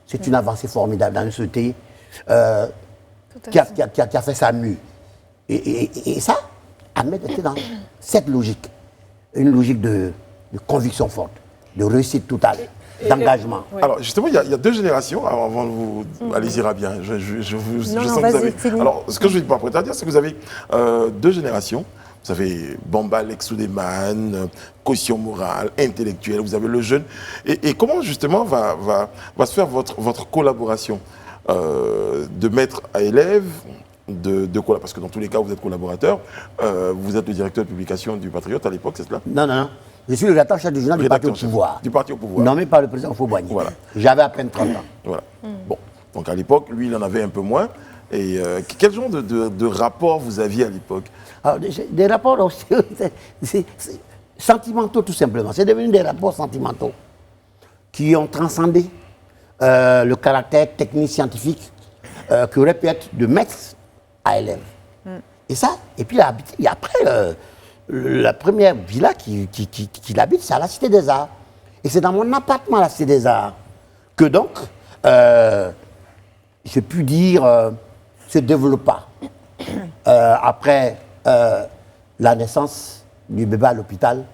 C'est une avancée formidable dans une société qui a fait sa mue. Et ça, Ahmed était dans cette logique. Une logique de conviction forte, de réussite totale, d'engagement. Oui. Alors justement, il y a deux générations. Alors, avant de vous... Allez-y, Rabia. Je sens que vous avez... finis. Alors, ce que je ne vais pas prêter à dire, c'est que vous avez deux générations. Vous avez Bamba, Lex Souleymane, caution morale, intellectuelle, vous avez le jeune. Et comment justement va se faire votre collaboration de maître à élève, parce que dans tous les cas, vous êtes collaborateur, vous êtes le directeur de publication du Patriote à l'époque, c'est cela? Non. Je suis le rédacteur chef du journal du Parti au Rédacteur-chef pouvoir. Du Parti au pouvoir. Nommé par le président Fauboigny. Voilà. J'avais à peine 30 ans. Voilà. Bon, donc à l'époque, lui, il en avait un peu moins. Et quel genre de rapport vous aviez à l'époque? Alors, des rapports aussi, c'est sentimentaux tout simplement. C'est devenu des rapports sentimentaux qui ont transcendé le caractère technique scientifique qui aurait pu être de maître à élève. Et ça, et puis après, la première villa qu'il habite, c'est à la Cité des Arts. Et c'est dans mon appartement à la Cité des Arts que donc, j'ai pu dire, se développa. Après la naissance du bébé à l'hôpital,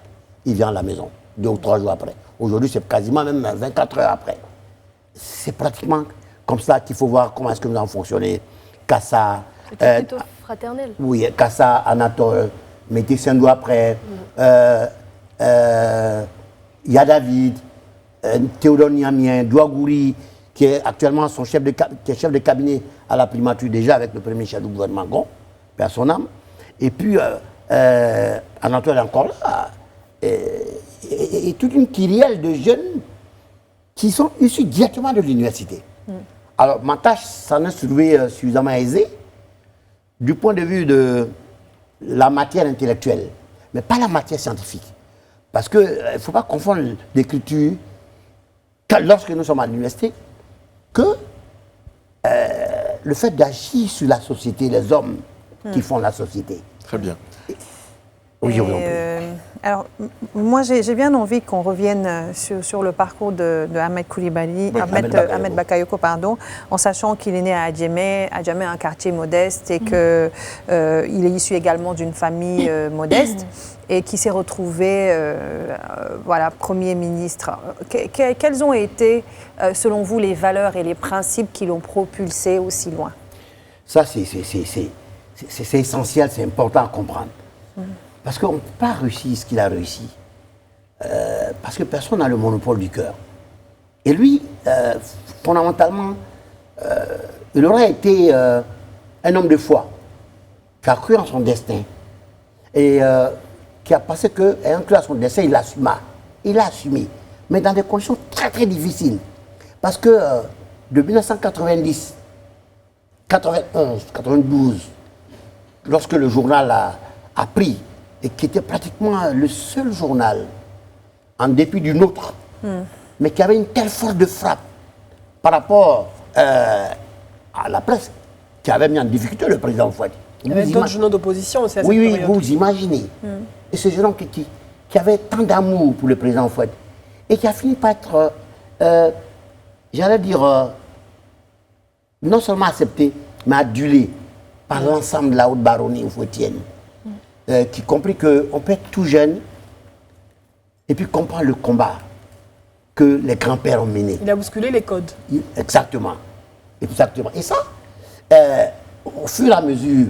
il vient à la maison, 2 ou 3 jours après. Aujourd'hui, c'est quasiment même 24 heures après. C'est pratiquement comme ça qu'il faut voir comment est-ce que nous avons fonctionné. Kassa. C'était plutôt fraternel. Oui, Kassa, Anatole, Métis Sendou après. Il y a David, Théodore Niamien, Douagouri, qui est actuellement son chef de cabinet à la primature, déjà avec le premier chef du gouvernement Gon, père son âme. Et puis, Anatole est encore là. Et toute une kyrielle de jeunes qui sont issus directement de l'université. Alors, ma tâche s'en est trouvée suffisamment aisée du point de vue de la matière intellectuelle, mais pas la matière scientifique. Parce qu'il ne faut pas confondre l'écriture, lorsque nous sommes à l'université, que le fait d'agir sur la société, les hommes qui font la société. Très bien. Oui, je vous en prie. Alors, moi, j'ai bien envie qu'on revienne sur le parcours de Ahmed Coulibaly, Oui, Ahmed Bakayoko, pardon, en sachant qu'il est né à Adjamé, un quartier modeste, et qu'il est issu également d'une famille modeste, et qui s'est retrouvé Premier ministre. Quelles ont été, selon vous, les valeurs et les principes qui l'ont propulsé aussi loin? Ça, c'est essentiel, c'est important à comprendre. Parce qu'on ne peut pas réussir ce qu'il a réussi. Parce que personne n'a le monopole du cœur. Et lui, fondamentalement, il aurait été un homme de foi, qui a cru en son destin. Et qui a pensé qu'ayant cru en son destin, il l'assuma. Il l'a assumé. Mais dans des conditions très très difficiles. Parce que de 1990, 91, 92, lorsque le journal a pris, et qui était pratiquement le seul journal, en dépit du nôtre, mais qui avait une telle force de frappe par rapport à la presse, qui avait mis en difficulté le président Fouad. Il y avait d'autres journaux d'opposition aussi à cette Oui, période. vous imaginez. Et ce jeune homme qui avait tant d'amour pour le président Fouad, et qui a fini par être, j'allais dire, non seulement accepté, mais adulé par l'ensemble de la haute baronnie fouettienne. Qui comprit qu'on peut être tout jeune et puis comprendre le combat que les grands-pères ont mené. Il a bousculé les codes. Exactement. Et ça, au fur et à mesure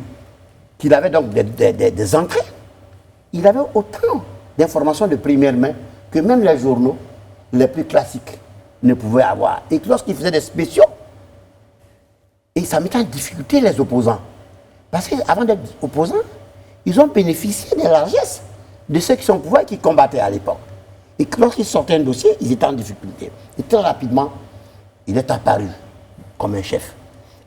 qu'il avait donc des entrées, il avait autant d'informations de première main que même les journaux les plus classiques ne pouvait avoir. Et lorsqu'il faisait des spéciaux, et ça mettait en difficulté les opposants. Parce qu'avant d'être opposants, ils ont bénéficié des largesses de ceux qui sont au pouvoir et qui combattaient à l'époque. Et lorsqu'ils sortaient un dossier, ils étaient en difficulté. Et très rapidement, il est apparu comme un chef.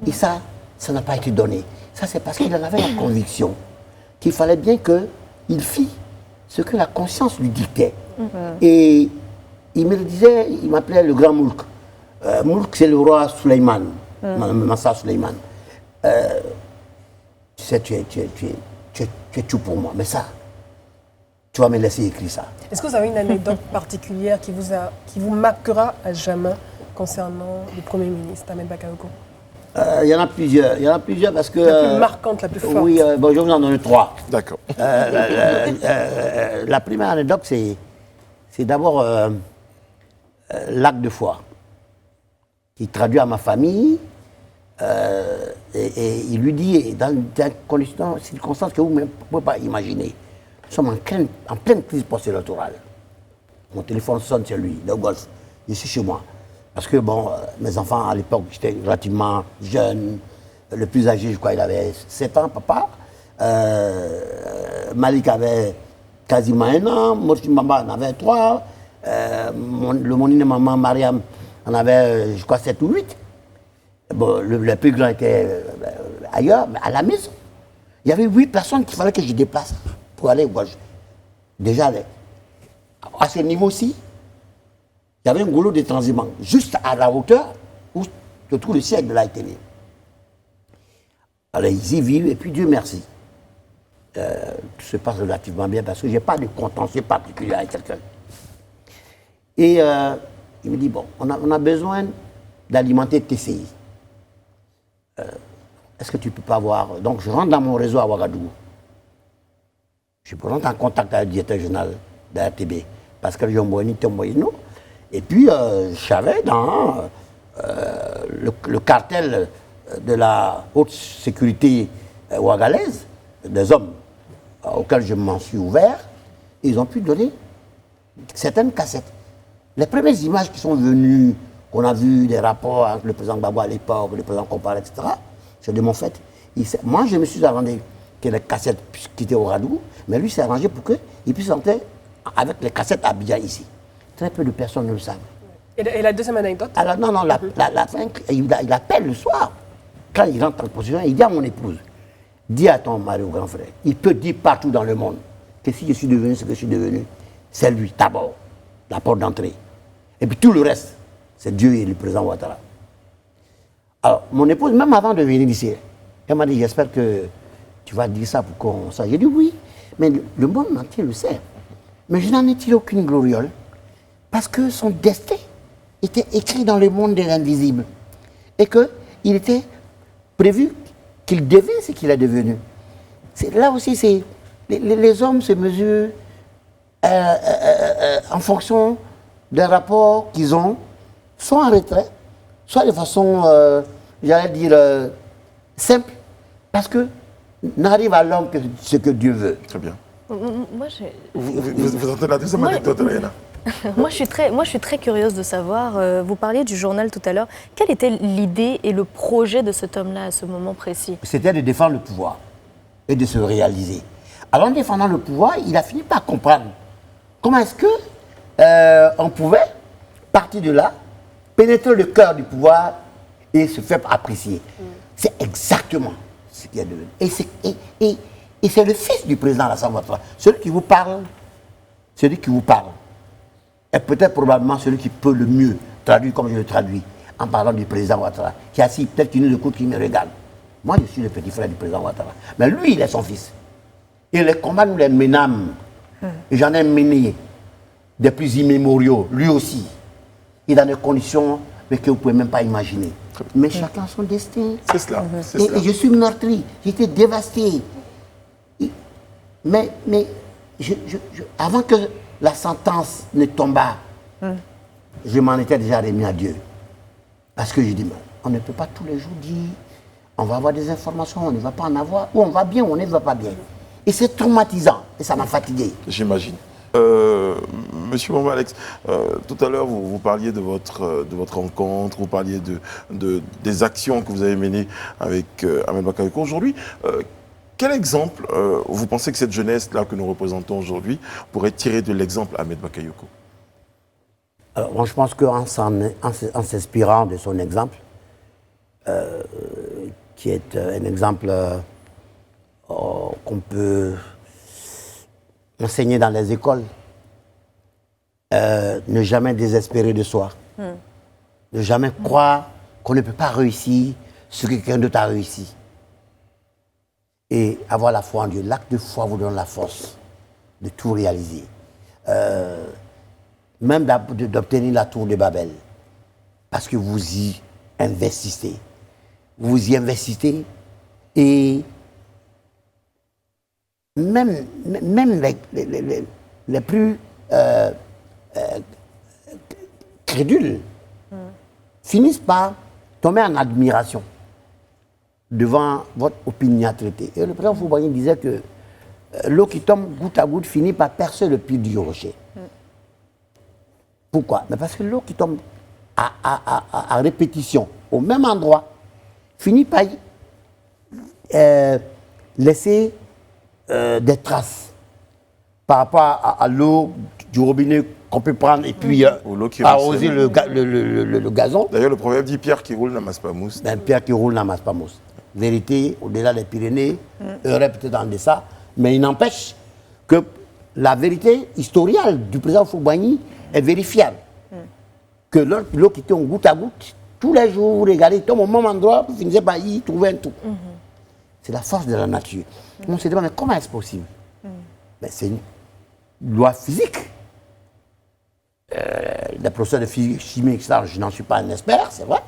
Et ça n'a pas été donné. Ça, c'est parce qu'il en avait la conviction qu'il fallait bien qu'il fît ce que la conscience lui dictait. Et il me le disait, il m'appelait le grand Moulk. Moulk, c'est le roi Suleiman, Massa Suleiman. Tu sais, tu es tout pour moi, mais ça, tu vas me laisser écrire ça. Est-ce que vous avez une anecdote particulière qui vous marquera à jamais concernant le Premier ministre, Ahmed Bakayoko? Il y en a plusieurs parce que... La plus marquante, la plus forte. Oui, bon, je vais vous en donner 3. D'accord. La première anecdote, c'est d'abord l'acte de foi, qui traduit à ma famille, et il lui dit, dans des circonstances que vous ne pouvez pas imaginer, nous sommes en pleine crise post-électorale. Mon téléphone sonne chez lui, le golf, je suis chez moi. Parce que, bon, mes enfants, à l'époque, j'étais relativement jeune. Le plus âgé, je crois, il avait 7 ans, papa. Malik avait quasiment 1 an. Morsi Mamba en avait 3. Le monine maman, Mariam, en avait, je crois, 7 ou 8. Bon, le plus grand était ailleurs, mais à la maison. Il y avait 8 personnes qu'il fallait que je déplace pour aller au golf. Déjà, à ce niveau-ci, il y avait un goulot de transhumance, juste à la hauteur où se trouve le siège de la télé. Alors ils y vivent, et puis Dieu merci. Tout se passe relativement bien parce que je n'ai pas de contentieux particulier avec quelqu'un. Et il me dit, bon, on a besoin d'alimenter TCI. Est-ce que tu ne peux pas voir? Donc je rentre dans mon réseau à Ouagadougou. Je rentre en contact avec le directeur général de la RTB, Pascal Yomboini Tomboino. Et puis, je savais dans le cartel de la haute sécurité ouagalaise, des hommes auxquels je m'en suis ouvert, ils ont pu donner certaines cassettes. Les premières images qui sont venues, qu'on a vues, des rapports avec le président Gbagbo à l'époque, le président Compaoré, etc., c'est de mon fait. Moi, je me suis arrangé que les cassettes puissent quitter Ouagadougou, mais lui s'est arrangé pour qu'il puisse entrer avec les cassettes à Abidjan ici. Très peu de personnes ne le savent. Et la deuxième anecdote? Alors, non, la fin, il appelle le soir. Quand il rentre en position, il dit à mon épouse, dis à ton mari ou grand frère, il peut dire partout dans le monde que si je suis devenu ce que je suis devenu, c'est lui d'abord, la porte d'entrée. Et puis tout le reste, c'est Dieu et le président Ouattara. Alors, mon épouse, même avant de venir ici, elle m'a dit, j'espère que tu vas dire ça pour qu'on sache. J'ai dit oui, mais le monde entier le sait. Mais je n'en ai tiré aucune gloriole. Parce que son destin était écrit dans le monde de l'invisible. Et qu'il était prévu qu'il devait ce qu'il est devenu. Là aussi, les hommes se mesurent en fonction des rapports qu'ils ont, soit en retrait, soit de façon, j'allais dire, simple. Parce que n'arrive à l'homme que ce que Dieu veut. Très bien. Moi, Vous entendez la deuxième anecdote, Léna? Moi, je suis très curieuse de savoir, vous parliez du journal tout à l'heure, quelle était l'idée et le projet de cet homme-là à ce moment précis? C'était de défendre le pouvoir et de se réaliser. Alors en défendant le pouvoir, il a fini par comprendre comment est-ce que on pouvait partir de là, pénétrer le cœur du pouvoir et se faire apprécier. C'est exactement ce qu'il est devenu. Et c'est le fils du président Alassane Ouattara, celui qui vous parle, est peut-être probablement celui qui peut le mieux traduire comme je le traduis, en parlant du président Ouattara, qui a assis peut-être une écoute qui me regarde. Moi, je suis le petit frère du président Ouattara. Mais lui, il est son fils. Et les combats, nous les menâmes. Et j'en ai mené des plus immémoriaux, lui aussi. Et dans des conditions mais que vous ne pouvez même pas imaginer. Mais chacun son destin. C'est cela. Et je suis meurtri, j'étais dévasté. Mais avant que la sentence ne tombât, je m'en étais déjà remis à Dieu. Parce que je dis, on ne peut pas tous les jours dire, on va avoir des informations, on ne va pas en avoir, ou on va bien, ou on ne va pas bien. Et c'est traumatisant, et ça m'a fatigué. J'imagine. Monsieur Mama Alex, tout à l'heure, vous parliez de votre rencontre, vous parliez des actions que vous avez menées avec Ahmed Bakayoko. Aujourd'hui, quel exemple vous pensez que cette jeunesse-là que nous représentons aujourd'hui pourrait tirer de l'exemple Ahmed Bakayoko? Alors, moi, je pense qu'en s'inspirant de son exemple, qui est un exemple qu'on peut enseigner dans les écoles, ne jamais désespérer de soi, ne jamais croire qu'on ne peut pas réussir ce que quelqu'un d'autre a réussi. Et avoir la foi en Dieu. L'acte de foi vous donne la force de tout réaliser. Même d'obtenir la tour de Babel. Parce que vous y investissez. Vous y investissez et même les plus crédules finissent par tomber en admiration devant votre opiniâtreté. Et le président Fouboigny disait que l'eau qui tombe goutte à goutte finit par percer le puits du rocher. Pourquoi? Mais parce que l'eau qui tombe à répétition, au même endroit, finit par laisser des traces par rapport à l'eau du robinet qu'on peut prendre et puis arroser le gazon. D'ailleurs, le proverbe dit Pierre qui roule n'amasse pas mousse. Ben, Pierre qui roule n'amasse pas mousse. Vérité, au-delà des Pyrénées, aurait peut-être en deçà, mais il n'empêche que la vérité historiale du président Fouboigny est vérifiable. Que l'eau qui tombe goutte à goutte, tous les jours, vous regardez, il tombe au même endroit, vous finissez par y trouver un tout. C'est la force de la nature. On se demande, mais comment est-ce possible? Ben, c'est une loi physique. Les professeurs de physique, chimie, etc., je n'en suis pas un expert, c'est vrai.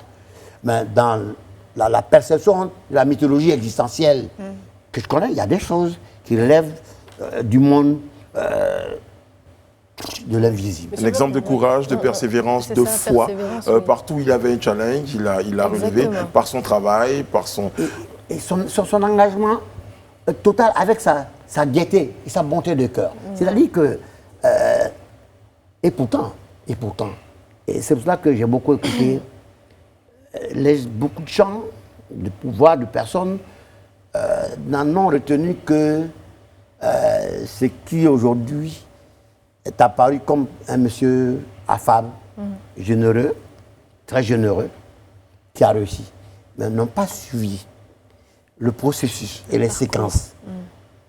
Mais dans la perception de la mythologie existentielle que je connais, il y a des choses qui relèvent du monde de l'invisible. Un exemple de courage, de persévérance, de foi. Partout où il avait un challenge, il a relevé par son travail, par son... Et son engagement total avec sa gaieté et sa bonté de cœur. C'est-à-dire que... et pourtant, et c'est pour cela que j'ai beaucoup écouté beaucoup de chants, de pouvoirs, de personnes n'en ont retenu que ce qui aujourd'hui est apparu comme un monsieur affable, généreux, très généreux, qui a réussi, mais n'ont pas suivi le processus et les séquences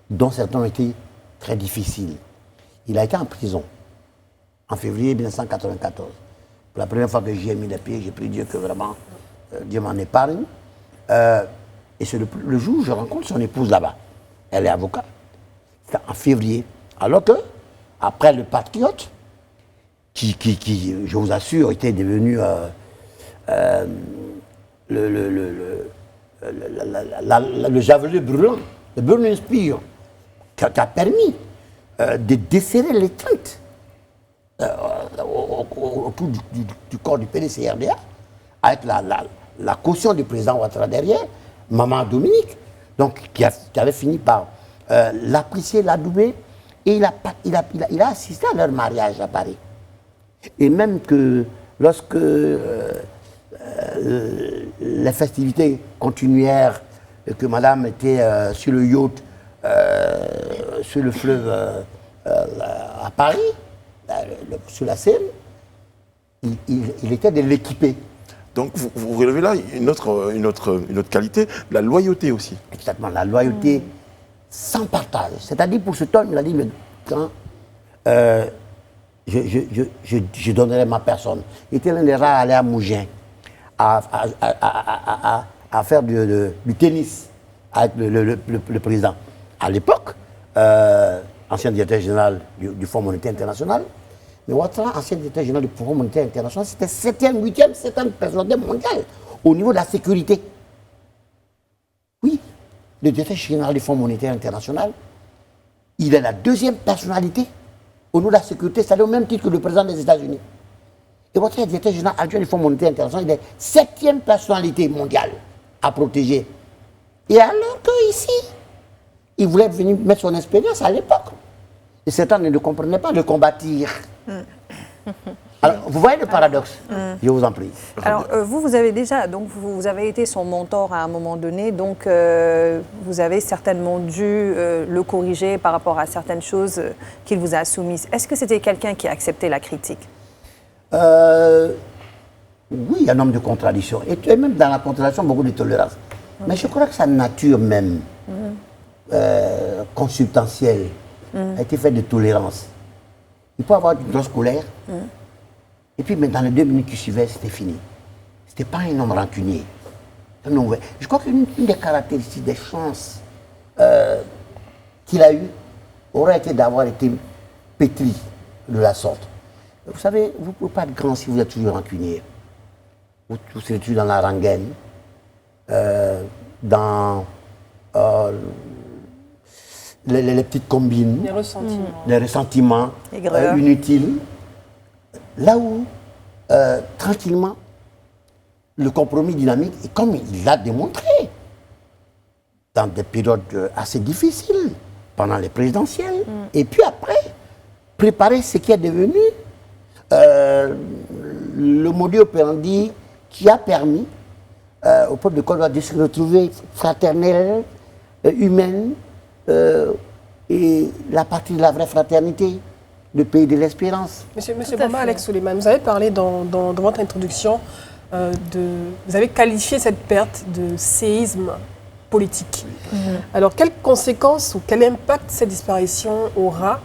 dont certains ont été très difficiles. Il a été en prison en février 1994. Pour la première fois que j'y ai mis les pieds, j'ai prié Dieu que vraiment Dieu m'en épargne. Et c'est le jour où je rencontre son épouse là-bas. Elle est avocate. C'était en février. Alors que, après le Patriote, qui je vous assure, était devenu le javelot brûlant, le burning spear, qui a permis de desserrer les teintes autour du corps du PDCRDA, avec la caution du président Ouattara derrière, Maman Dominique, donc, qui avait fini par l'apprécier, l'adouber, et il a assisté à leur mariage à Paris. Et même que lorsque les festivités continuèrent, et que madame était sur le yacht, sur le fleuve à Paris, sur la Seine, il était de l'équiper. Donc vous relevez là une autre qualité, la loyauté aussi. Exactement, la loyauté sans partage. C'est-à-dire pour cet homme, il a dit, mais quand je donnerai ma personne. Il était l'un des rares à aller à Mougins, à faire du tennis avec le président. À l'époque, ancien directeur général du Fonds monétaire international, mais Ouattara, ancien directeur général du Fonds monétaire international, c'était 7e, 8e, 7e personnalité mondiale au niveau de la sécurité. Oui, le directeur général du Fonds monétaire international, il est la 2e personnalité au niveau de la sécurité, c'est-à-dire au même titre que le président des États-Unis. Et Ouattara est directeur général adjoint du Fonds monétaire international, il est 7e personnalité mondiale à protéger. Et alors qu'ici, il voulait venir mettre son expérience à l'époque. Et certains ne comprenaient pas de combattre Alors, vous voyez le paradoxe? Je vous en prie. Alors, vous avez déjà, donc vous avez été son mentor à un moment donné, donc vous avez certainement dû le corriger par rapport à certaines choses qu'il vous a soumises. Est-ce que c'était quelqu'un qui a accepté la critique? Oui, un homme de contradiction. Et même dans la contradiction, beaucoup de tolérance. Mais je crois que sa nature même, consubstantielle, a été faite de tolérance. Il peut avoir une grosse colère, et puis mais dans les 2 minutes qui suivaient, c'était fini. C'était pas un homme rancunier. Un homme ouvert. Je crois qu'une des caractéristiques, des chances qu'il a eues, aurait été d'avoir été pétri de la sorte. Vous savez, vous ne pouvez pas être grand si vous êtes toujours rancunier. Vous serez toujours dans la rengaine, dans les petites combines, les ressentiments inutiles. Là où, tranquillement, le compromis dynamique, et comme il l'a démontré, dans des périodes assez difficiles, pendant les présidentielles, et puis après, préparer ce qui est devenu le modus operandi qui a permis au peuple de Côte d'Ivoire de se retrouver fraternel, humaine, et la partie de la vraie fraternité, le pays de l'espérance. Monsieur Bamba Alex Souleymane, vous avez parlé dans votre introduction vous avez qualifié cette perte de séisme politique. Alors, quelles conséquences ou quel impact cette disparition aura,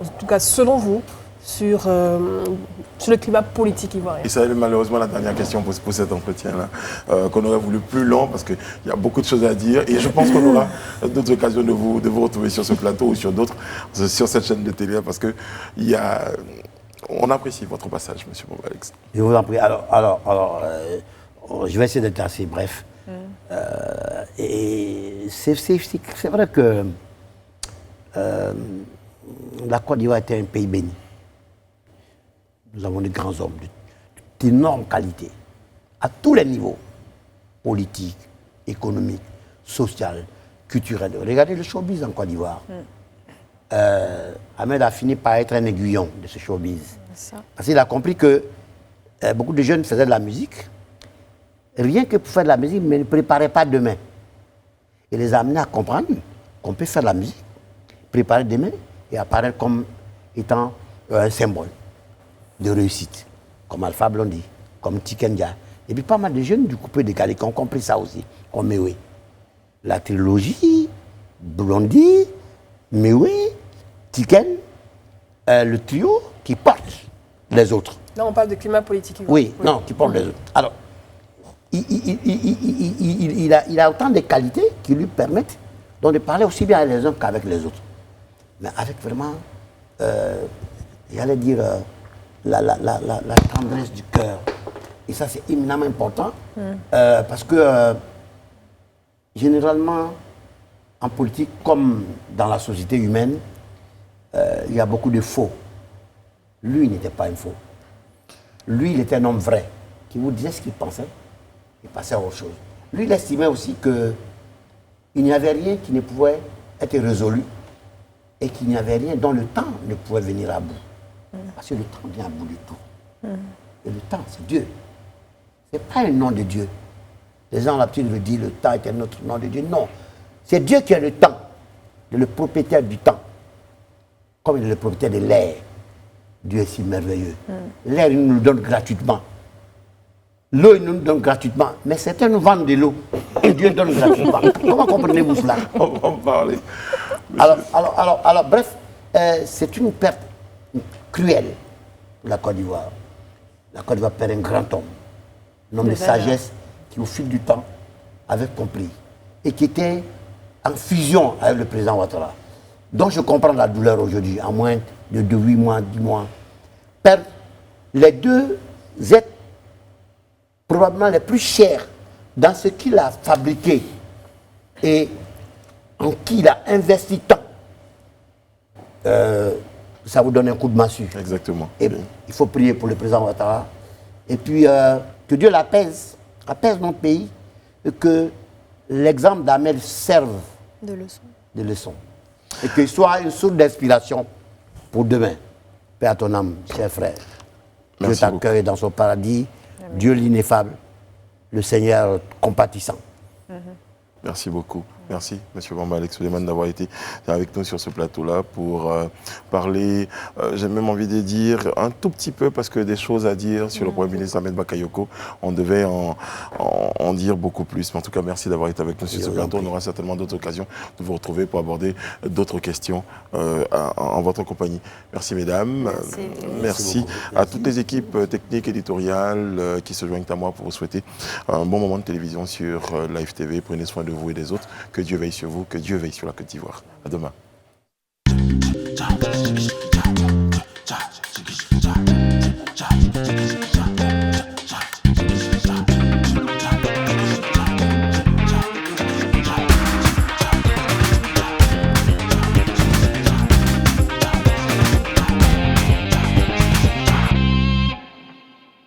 en tout cas selon vous, sur le climat politique ivoirien? Et c'est malheureusement la dernière question pour cet entretien-là, qu'on aurait voulu plus long parce qu'il y a beaucoup de choses à dire. Et je pense qu'on aura d'autres occasions de vous retrouver sur ce plateau ou sur d'autres, sur cette chaîne de télé, parce que on apprécie votre passage, monsieur Bamba Alex. Je vous en prie. Alors, je vais essayer d'être assez bref. Et c'est vrai que la Côte d'Ivoire était un pays béni. Nous avons des grands hommes d'énorme qualité, à tous les niveaux, politiques, économiques, social, culturel. Regardez le showbiz en Côte d'Ivoire. Ahmed a fini par être un aiguillon de ce showbiz. Parce qu'il a compris que beaucoup de jeunes faisaient de la musique, rien que pour faire de la musique, mais ne préparaient pas demain. Il les a amenés à comprendre qu'on peut faire de la musique, préparer demain et apparaître comme étant un symbole de réussite, comme Alpha Blondy, comme Tikenja. Et puis pas mal de jeunes du coupé décalé qui ont compris ça aussi, comme Mewe. La trilogie, Blondy, Mewe, Tiken, le trio qui porte les autres. Là, on parle de climat politique ivoirien. Oui, non, qui porte les autres. Alors, il a autant de qualités qui lui permettent donc de parler aussi bien avec les uns qu'avec les autres. Mais avec vraiment, j'allais dire, la tendresse du cœur. Et ça, c'est éminemment important parce que, généralement, en politique, comme dans la société humaine, il y a beaucoup de faux. Lui, il n'était pas un faux. Lui, il était un homme vrai, qui vous disait ce qu'il pensait, il passait à autre chose. Lui, il estimait aussi qu'il n'y avait rien qui ne pouvait être résolu et qu'il n'y avait rien dont le temps ne pouvait venir à bout. Parce que le temps vient à bout de tout. Et le temps, c'est Dieu. Ce n'est pas un nom de Dieu. Les gens ont l'habitude de dire le temps est un autre nom de Dieu. Non. C'est Dieu qui a le temps, le propriétaire du temps. Comme il est le propriétaire de l'air. Dieu est si merveilleux. L'air, il nous le donne gratuitement. L'eau, il nous le donne gratuitement. Mais certains nous vendent de l'eau. Et Dieu donne gratuitement. Comment comprenez-vous cela? On va en parler. Alors, bref, c'est une perte cruelle pour la Côte d'Ivoire. La Côte d'Ivoire perd un grand homme. Un homme de sagesse qui, au fil du temps, avait compris. Et qui était en fusion avec le président Ouattara. Donc je comprends la douleur aujourd'hui, en moins de 8 mois, 10 mois. Perdre les deux êtres probablement les plus chers dans ce qu'il a fabriqué et en qui il a investi tant. Ça vous donne un coup de massue. Exactement. Et il faut prier pour le président Ouattara. Et puis que Dieu apaise notre pays et que l'exemple d'Ahmed serve de leçon. Et qu'il soit une source d'inspiration pour demain. paix à ton âme, cher frère. Dieu Merci t'accueille dans son paradis, Dieu l'ineffable, le Seigneur compatissant. Merci beaucoup. Merci, M. Bamba Alex Suleiman, d'avoir été avec nous sur ce plateau-là pour parler, j'ai même envie de dire, un tout petit peu, parce que des choses à dire sur le Premier ministre Ahmed Bakayoko, on devait en dire beaucoup plus. Mais en tout cas, merci d'avoir été avec nous sur ce plateau. On aura certainement d'autres occasions de vous retrouver pour aborder d'autres questions en votre compagnie. Merci, mesdames. Merci à toutes les équipes techniques, éditoriales qui se joignent à moi pour vous souhaiter un bon moment de télévision sur Live TV. Prenez soin de vous et des autres. Que Dieu veille sur vous, que Dieu veille sur la Côte d'Ivoire. À demain.